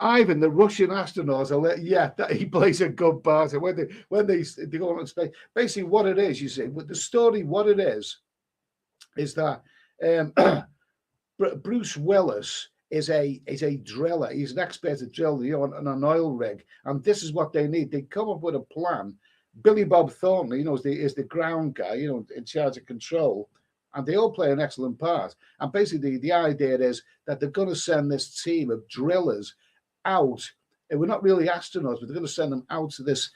Ivan, the Russian astronaut, he plays a good part. When they go on space, basically what it is, you see, with the story, what it is that Bruce Willis is a driller. He's an expert at drilling, on an oil rig, and this is what they need. They come up with a plan. Billy Bob Thornton, is the ground guy, in charge of control. And they all play an excellent part. And basically, the idea is that they're going to send this team of drillers out. We're not really astronauts, but they're going to send them out to this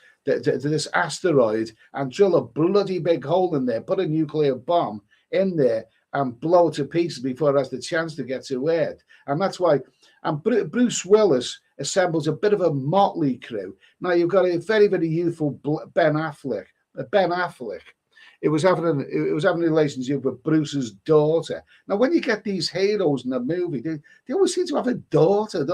asteroid and drill a bloody big hole in there, put a nuclear bomb in there, and blow it to pieces before it has the chance to get to Earth. And that's why. And Bruce Willis assembles a bit of a motley crew. Now you've got a very, very youthful Ben Affleck. It was having a relationship with Bruce's daughter. Now, when you get these heroes in a movie, they always seem to have a daughter.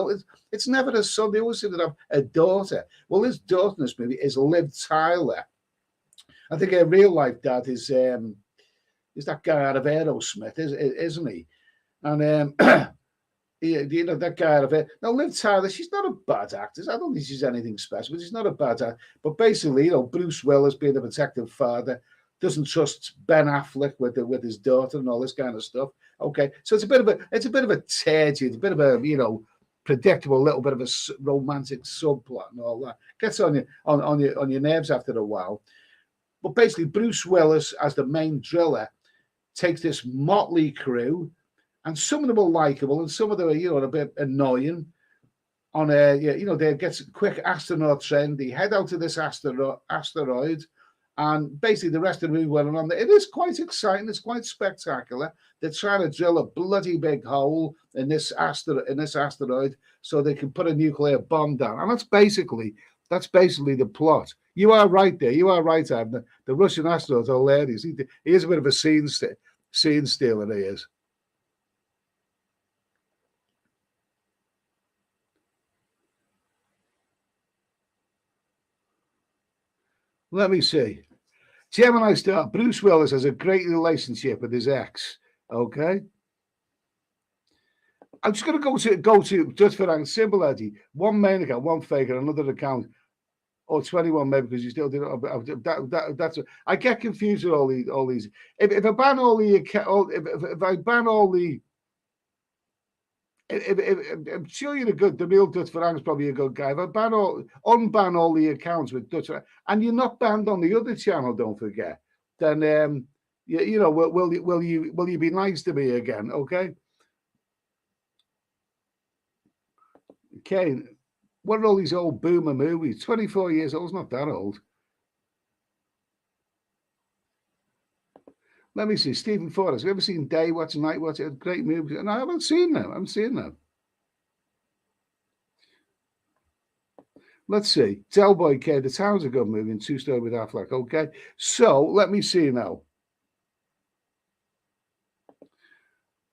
It's never a son. They always seem to have a daughter. Well, his daughter in this movie is Liv Tyler. I think her real life dad is that guy out of Aerosmith, isn't he? And that guy out of it. Now, Liv Tyler, she's not a bad actress. I don't think she's anything special, but she's not a bad actor. But basically, Bruce Willis, being the protective father, doesn't trust Ben Affleck with his daughter and all this kind of stuff. Okay, so it's a bit of a turgid, it's a bit of a predictable little bit of a romantic subplot and all that. Gets on your nerves after a while. But basically, Bruce Willis as the main driller takes this motley crew, and some of them are likable, and some of them are a bit annoying. They get a quick astronaut trend. They head out to this asteroid. And basically, the rest of the movie went on. It is quite exciting. It's quite spectacular. They're trying to drill a bloody big hole in this asteroid so they can put a nuclear bomb down. And that's basically the plot. You are right there. You are right, Adam. The Russian astronaut, hilarious. He is a bit of a scene stealer. He is. Let me see. Gemini star Bruce Willis has a great relationship with his ex. Okay. I'm just going to go to just for an simple, Eddie. One main account, one fake, and another account, or 21 maybe because you still did that's. I get confused with all these. If I ban all the if I ban all the. I'm sure you're the real Dutch Farang is probably a good guy. If I unban all the accounts with Dutch Farang, and you're not banned on the other channel, don't forget, then will you be nice to me again? Okay. Okay. What are all these old boomer movies? 24 years old is not that old. Let me see. Stephen Forrest. Have you ever seen Day Watch, Night Watch? A great movie. No, I haven't seen them. Let's see. Del Boy K. The Town's a good movie and 2-story with Affleck. Okay. So let me see now.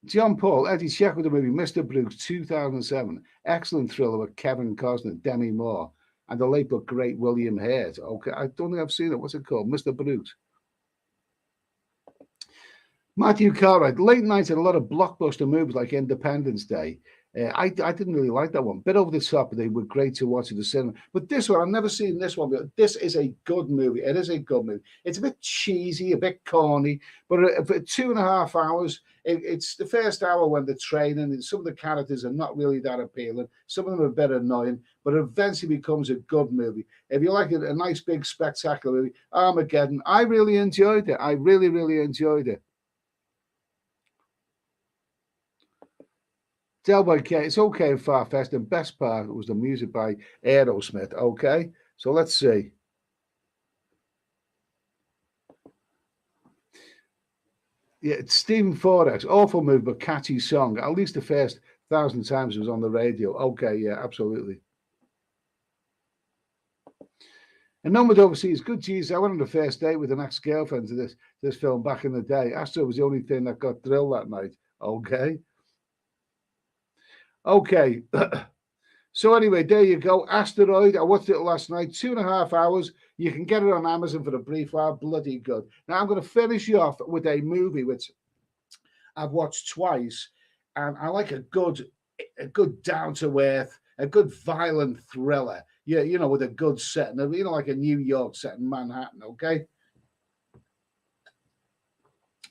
John Paul, Eddie, check with the movie Mr. Brooks, 2007. Excellent thriller with Kevin Costner, Demi Moore, and the late but great William Hurt. Okay. I don't think I've seen it. What's it called? Mr. Brooks. Matthew Cartwright, late night and a lot of blockbuster movies like Independence Day. I didn't really like that one. Bit over the top, but they were great to watch at the cinema. But this one, I've never seen this one, but this is a good movie. It is a good movie. It's a bit cheesy, a bit corny, but for 2.5 hours, it's the first hour when they're training, and some of the characters are not really that appealing. Some of them are a bit annoying, but it eventually becomes a good movie. If you like a nice, big, spectacular movie, Armageddon, I really enjoyed it. I really, really enjoyed it. Del by K, it's okay in Farfest, and best part was the music by Aerosmith. Okay, so let's see. Yeah, it's Stephen Forex, awful movie, but catchy song. At least the first 1,000 times it was on the radio. Okay, yeah, absolutely. And Nomad Overseas, good Jesus, I went on the first date with an ex-girlfriend to this film back in the day. Astro was the only thing that got thrilled that night. Okay. Okay. So anyway, there you go. Asteroid. I watched it last night. 2.5 hours. You can get it on Amazon for a brief while. Bloody good. Now I'm going to finish you off with a movie which I've watched twice, and I like a good down to earth, a good violent thriller. Yeah, with a good setting. Like a New York set in Manhattan. Okay.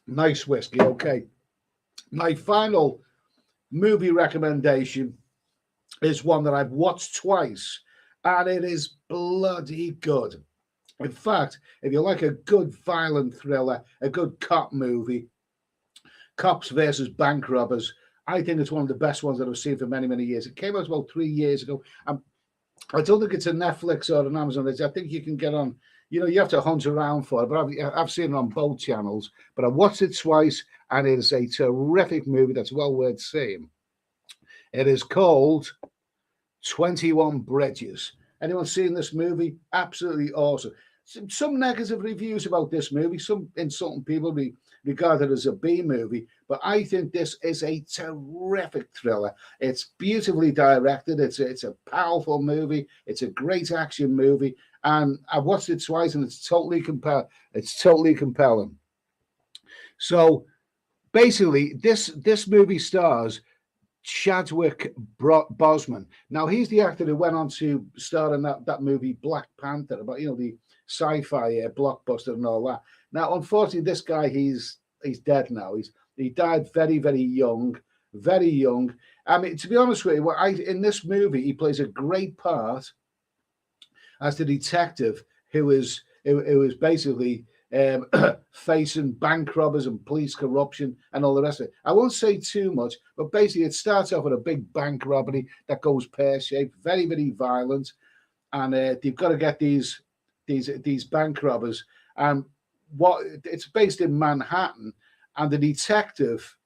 Nice whiskey. Okay. My final movie recommendation is one that I've watched twice, and it is bloody good. In fact, if you like a good violent thriller, a good cop movie, cops versus bank robbers, I think it's one of the best ones that I've seen for many, many years. It came out about 3 years ago. I don't think it's a Netflix or an Amazon. I think you can get on. You have to hunt around for it, but I've seen it on both channels. But I watched it twice, and it is a terrific movie that's well worth seeing. It is called 21 Bridges. Anyone seen this movie? Absolutely awesome. Some negative reviews about this movie. Some insulting people regard it as a B movie, but I think this is a terrific thriller. It's beautifully directed. It's a powerful movie. It's a great action movie, and I watched it twice, and it's totally compelling. It's totally compelling. So basically, this movie stars Chadwick Boseman. Now he's the actor who went on to star in that movie Black Panther, about the sci-fi blockbuster and all that. Now, unfortunately, this guy he's dead now. He died very, very young, very young. I mean, to be honest with you, in this movie he plays a great part as the detective who is basically facing bank robbers and police corruption and all the rest of it. I won't say too much, but basically it starts off with a big bank robbery that goes pear-shaped, very, very violent, and they've got to get these bank robbers. And it's based in Manhattan, and the detective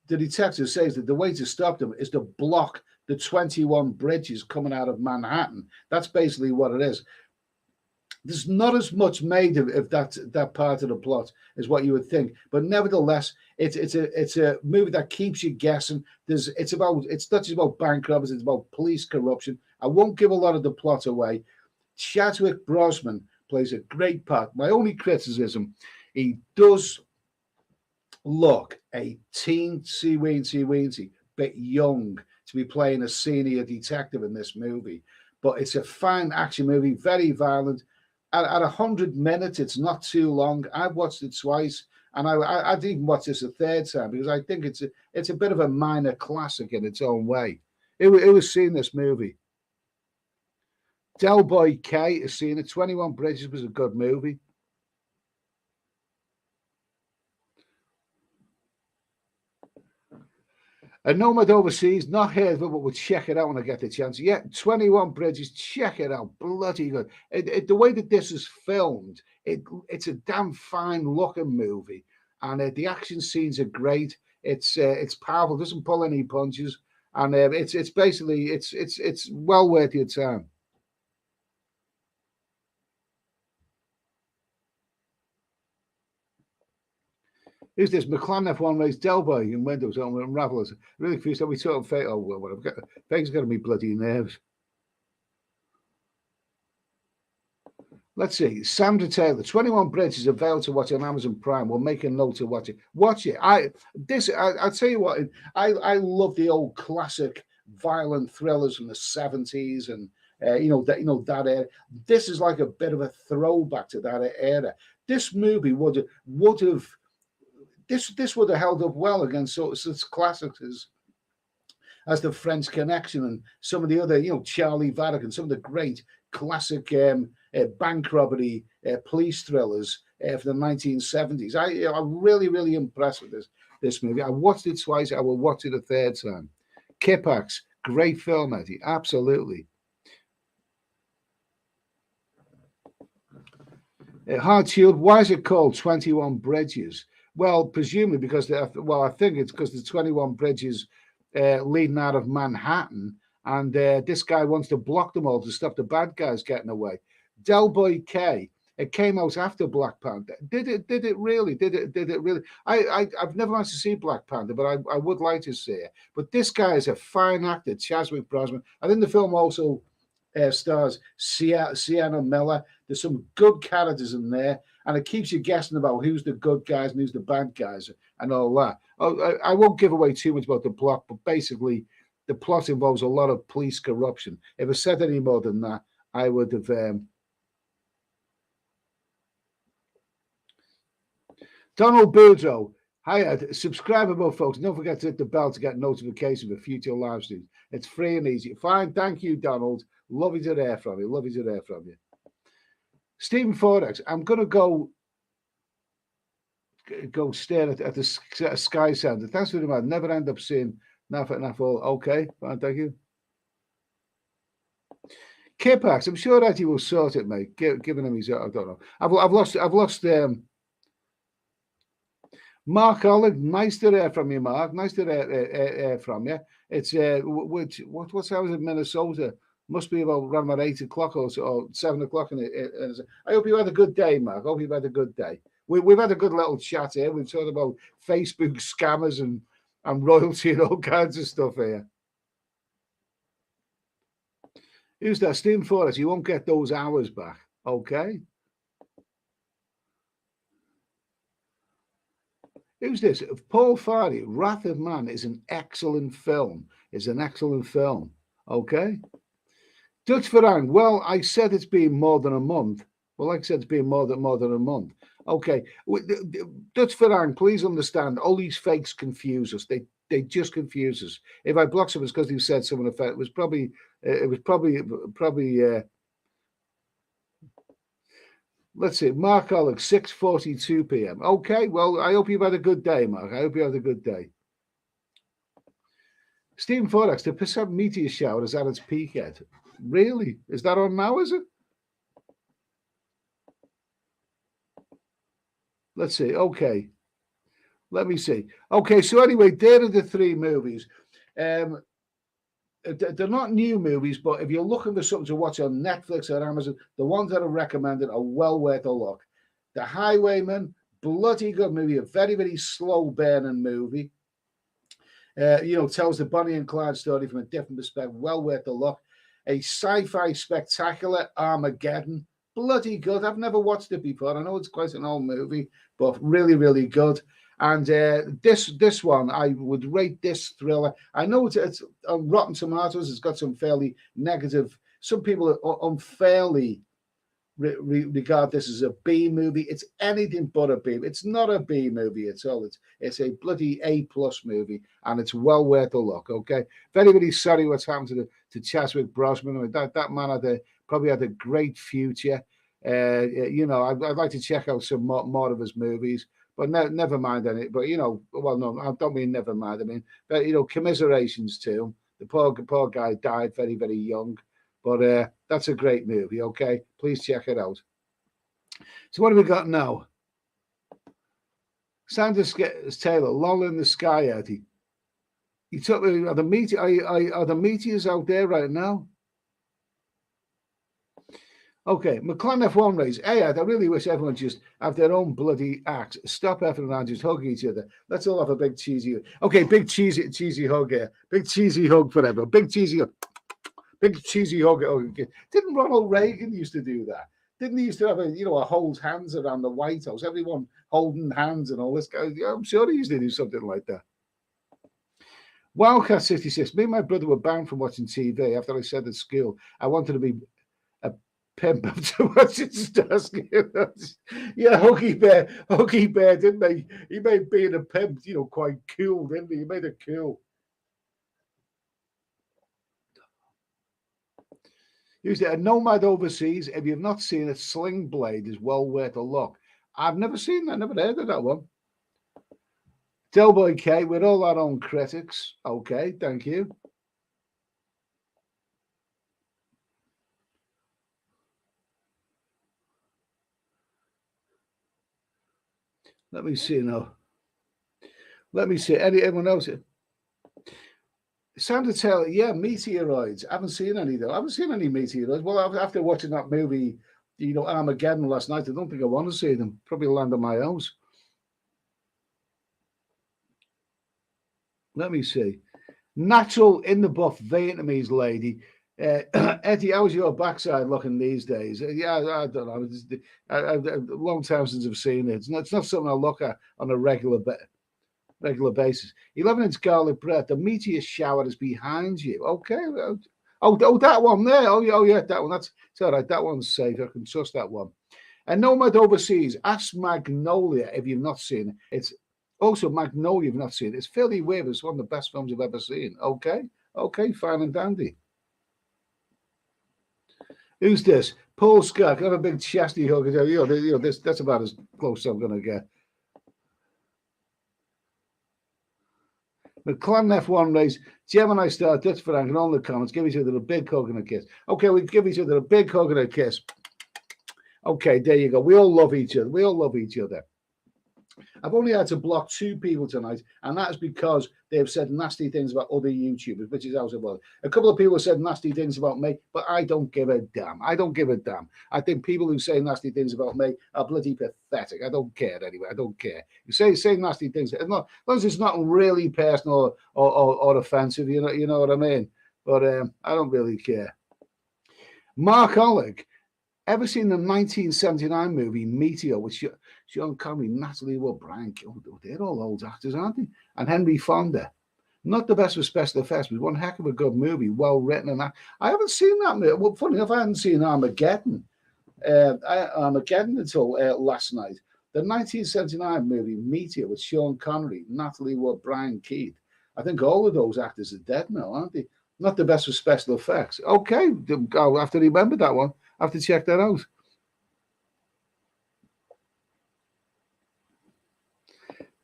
says that the way to stop them is to block the 21 bridges coming out of Manhattan. That's basically what it is. There's not as much made of that part of the plot as what you would think, but nevertheless, it's a movie that keeps you guessing. It's not just about bank robbers; it's about police corruption. I won't give a lot of the plot away. Chadwick Boseman plays a great part. My only criticism, he does look a teensy bit young to be playing a senior detective in this movie, but it's a fine action movie, very violent. At 100 minutes, it's not too long. I've watched it twice, and I'd even watch this a third time because I think it's a bit of a minor classic in its own way. It was seeing this movie. Del Boy K has seen it. 21 Bridges was a good movie. And Nomad Overseas, not heard of it, but we'll check it out when I get the chance. Yeah, 21 Bridges, check it out. Bloody good. The way that this is filmed, it's a damn fine looking movie. And the action scenes are great. It's powerful, doesn't pull any punches. And it's basically, it's well worth your time. Who's this? McLaren F1 race Delboy in Windows on Unravelers. Really confused. Are we sort of fake? Oh, well, whatever. Fake's got to be bloody nerves. Let's see. Sandra Taylor, 21 Bridges available to watch on Amazon Prime. We'll make a note to watch it. Watch it. I'll tell you what, I love the old classic violent thrillers from the 70s and that era. This is like a bit of a throwback to that era. This movie would have held up well against such classics as The French Connection and some of the other, Charlie Vatican, some of the great classic bank robbery police thrillers from the 1970s. I'm really, really impressed with this movie. I watched it twice. I will watch it a third time. Kipax, great film, Eddie. Absolutely. Hard Shield, why is it called 21 Bridges? Well, presumably because, I think it's because there's 21 bridges leading out of Manhattan, and this guy wants to block them all to stop the bad guys getting away. Del Boy K, it came out after Black Panther. Did it really? Did it really? I've never managed to see Black Panther, but I would like to see it. But this guy is a fine actor, Chadwick Boseman. I think the film also stars Sienna Miller. There's some good characters in there, and it keeps you guessing about who's the good guys and who's the bad guys and all that. I won't give away too much about the plot, but basically the plot involves a lot of police corruption. If I said any more than that, I would have... Donald Boudreau, hi, subscribe above, folks. Don't forget to hit the bell to get notifications for future live streams. It's free and easy. Fine, thank you, Donald. Lovely to hear from you. Lovely to hear from you. Stephen Forex, I'm going to go stare at the Sky Center. Thanks for the man. Never end up seeing enough all. Okay, fine, thank you. Kipax, I'm sure Eddie will sort it, mate. Given him his, I don't know. I've lost. Mark Olin, nice to hear from you, Mark. Nice to hear from you. It's what's hours in Minnesota? Must be around 8 o'clock or 7 o'clock. I hope you had a good day, Mark. I hope you've had a good day. We've had a good little chat here. We've talked about Facebook scammers and royalty and all kinds of stuff here. Who's that? Stephen Forrest. You won't get those hours back. Okay. Who's this? Paul Farley. Wrath of Man is an excellent film. Okay. Dutch Farang. Well, I said it's been more than a month. Well, like I said, it's been more than a month. Okay. Dutch Farang, please understand, all these fakes confuse us. They just confuse us. If I block someone, it's because you said someone effect. It was probably let's see, Mark Ollick, 6:42 p.m. Okay, well, I hope you've had a good day, Mark. I hope you had a good day. Stephen Forex, the Perseid meteor shower is at its peak yet. Really? Is that on now, is it? Let's see. Okay. Let me see. Okay, so anyway, there are the three movies. They're not new movies, but if you're looking for something to watch on Netflix or Amazon, the ones that are recommended are well worth a look. The Highwayman, bloody good movie, a very, very slow burning movie. Tells the Bonnie and Clyde story from a different perspective, well worth a look. A sci-fi spectacular, Armageddon, bloody good. I've never watched it before. I know it's quite an old movie, but really, really good. And this one, I would rate this thriller. I know it's on Rotten Tomatoes. It's got some fairly negative. Some people unfairly regard this as a B movie. It's anything but a B. It's not a B movie at all. It's a bloody A+ movie, and it's well worth a look. Okay, very, very sorry what's happened to Chadwick Boseman. I mean, that man probably had a great future. I'd like to check out some more of his movies. But never mind any. But no, I don't mean never mind. I mean, but commiserations to him. The poor guy died very, very young. But that's a great movie. Okay, please check it out. So what have we got now? Sandra Taylor, Lull in the Sky, Eddie. You took me. Are the meteors out there right now? Okay, McLaren F1 race. Hey, I really wish everyone just have their own bloody act. Stop effing around, just hug each other. Let's all have a big cheesy. Okay, big cheesy hug here. Big cheesy hug forever. Big cheesy hug. Big cheesy hug. Oh, didn't Ronald Reagan used to do that? Didn't he used to have a hold hands around the White House? Everyone holding hands and all this guy. Yeah, I'm sure he used to do something like that. Wildcat 66. Me and my brother were banned from watching TV after I said at school I wanted to be a pimp after watching Starsky. Yeah, Huggy Bear, didn't he? He made being a pimp, quite cool, didn't he? He made it cool. Used it a Nomad Overseas. If you've not seen it, Sling Blade is well worth a look. I've never seen that, never heard of that one. Delboy K, with all our own critics. Okay, thank you. Let me see now. Let me see. Anyone else? Santa Taylor, yeah, meteoroids. I haven't seen any though. I haven't seen any meteoroids. Well, after watching that movie, Armageddon last night, I don't think I want to see them. Probably land on my house. Let me see. Natural in the buff Vietnamese lady. Eddie, how's your backside looking these days? Yeah, I don't know. A long time since I've seen it. It's not something I look at on a regular basis. 11-inch garlic bread. The meteor shower is behind you. Okay. Oh, that one there. Oh, yeah, that one. It's all right. That one's safe. I can trust that one. And Nomad Overseas. Ask Magnolia if you've not seen it. It's also Magnolia. You've not seen it. It's fairly weird. It's one of the best films I've ever seen. Okay, fine and dandy. Who's this? Paul Scott. Got a big chesty hug. That's about as close as I'm going to get. The Clan F1 race, Gemini Star, Dutch Frank, and all the comments. Give each other a big hug and a kiss. Okay, we give each other a big hug and a kiss. Okay, there you go. We all love each other. I've only had to block 2 people tonight, and that's because they've said nasty things about other YouTubers, which is how it was. A couple of people have said nasty things about me, but I don't give a damn. I think people who say nasty things about me are bloody pathetic. I don't care anyway. I don't care. You say nasty things, as long as it's not really personal or offensive, you know what I mean? But I don't really care. Mark Oleg. Ever seen the 1979 movie Meteor with Sean Connery, Natalie Wood, Brian? They're all old actors, aren't they? And Henry Fonda. Not the best with special effects, but one heck of a good movie, well written. And I haven't seen that movie. Well, funny enough, I hadn't seen Armageddon. Until last night. The 1979 movie Meteor with Sean Connery, Natalie Wood, Brian Keith. I think all of those actors are dead now, aren't they? Not the best with special effects. Okay, I'll have to remember that one. I have to check that out.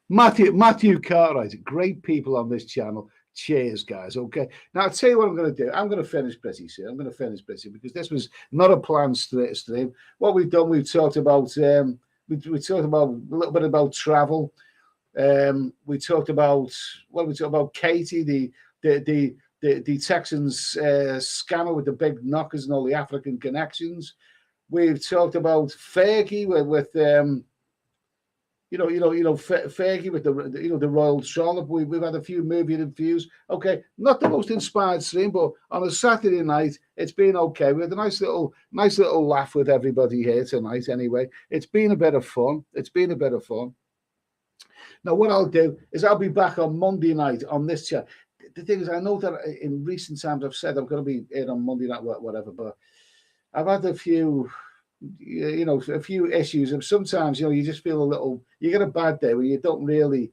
Matthew Cartwright, great people on this channel. Cheers, guys. Okay. Now, I'll tell you what I'm going to do. I'm going to finish busy, sir. Because this was not a planned stream. What we've done, we've talked about we talked about a little bit about travel. We talked about Katie, the Texans scammer with the big knockers and all the African connections. We've talked about Fergie with Fergie with the Royal Charlotte. We've had a few movie reviews. Okay, not the most inspired stream, but on a Saturday night, it's been okay. We had a nice little laugh with everybody here tonight. Anyway, it's been a bit of fun. Now, what I'll do is I'll be back on Monday night on this chat. The thing is, I know that in recent times I've said I'm going to be in on Monday night, whatever, but I've had a few issues, and sometimes you just feel a little. You get a bad day where you don't really,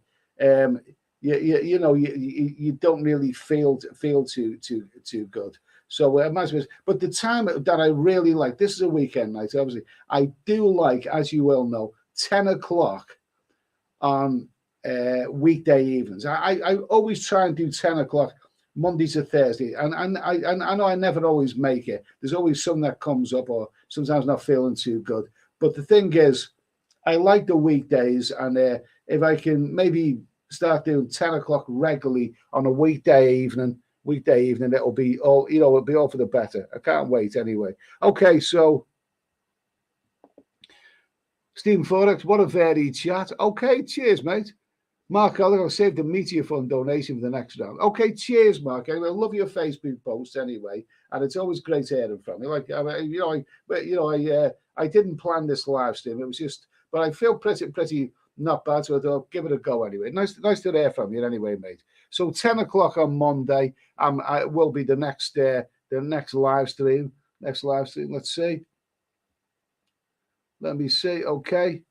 you don't really feel too good. So imagine, but the time that I really like, this is a weekend night. Obviously, I do like, as you well know, 10 o'clock on weekday evenings. I always try and do 10 o'clock Monday to Thursday, and I know I never always make it. There's always something that comes up, or sometimes not feeling too good. But the thing is, I like the weekdays, and if I can maybe start doing 10 o'clock regularly on a weekday evening, it'll be all it'll be all for the better. I can't wait anyway. Okay, so Stephen Forex, what a varied chat. Okay, cheers, mate. Mark, I'll save the Meteor Fund donation for the next round. Okay, cheers, Mark. Anyway, I love your Facebook posts anyway, and it's always great hearing from you. Like, I didn't plan this live stream. It was just, but I feel pretty not bad, so I thought give it a go anyway. Nice to hear from you anyway, mate. So 10 o'clock on Monday, I will be the next live stream. Next live stream. Let's see. Let me see. Okay.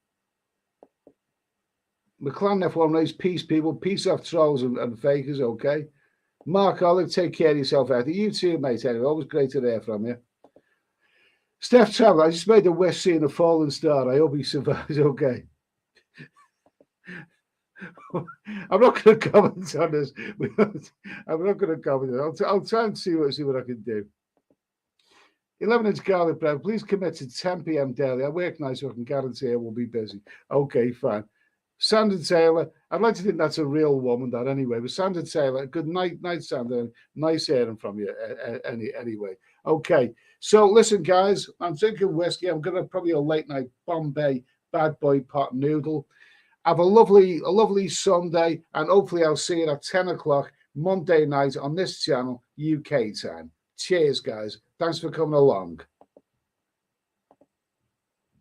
McLaren F1 race, peace, people. Peace off trolls and fakers, okay? Mark Olive, take care of yourself out there. You too, mate. Anyway, always great to hear from you. Steph Travel, I just made a wish seeing a fallen star. I hope he survives, okay? I'm not going to comment on this. I'm not going to comment. I'll try and see what I can do. 11-inch garlic bread. Please commit to 10 p.m. daily. I work nights, so I can guarantee I will be busy. Okay, fine. Sandra Taylor, I'd like to think that's a real woman, that anyway. But Sandra Taylor, good night, Sandra. Nice hearing from you anyway. Okay, so listen, guys, I'm drinking whiskey. I'm going to probably a late night Bombay bad boy pot noodle. Have a lovely Sunday, and hopefully I'll see you at 10 o'clock Monday night on this channel, UK time. Cheers, guys. Thanks for coming along.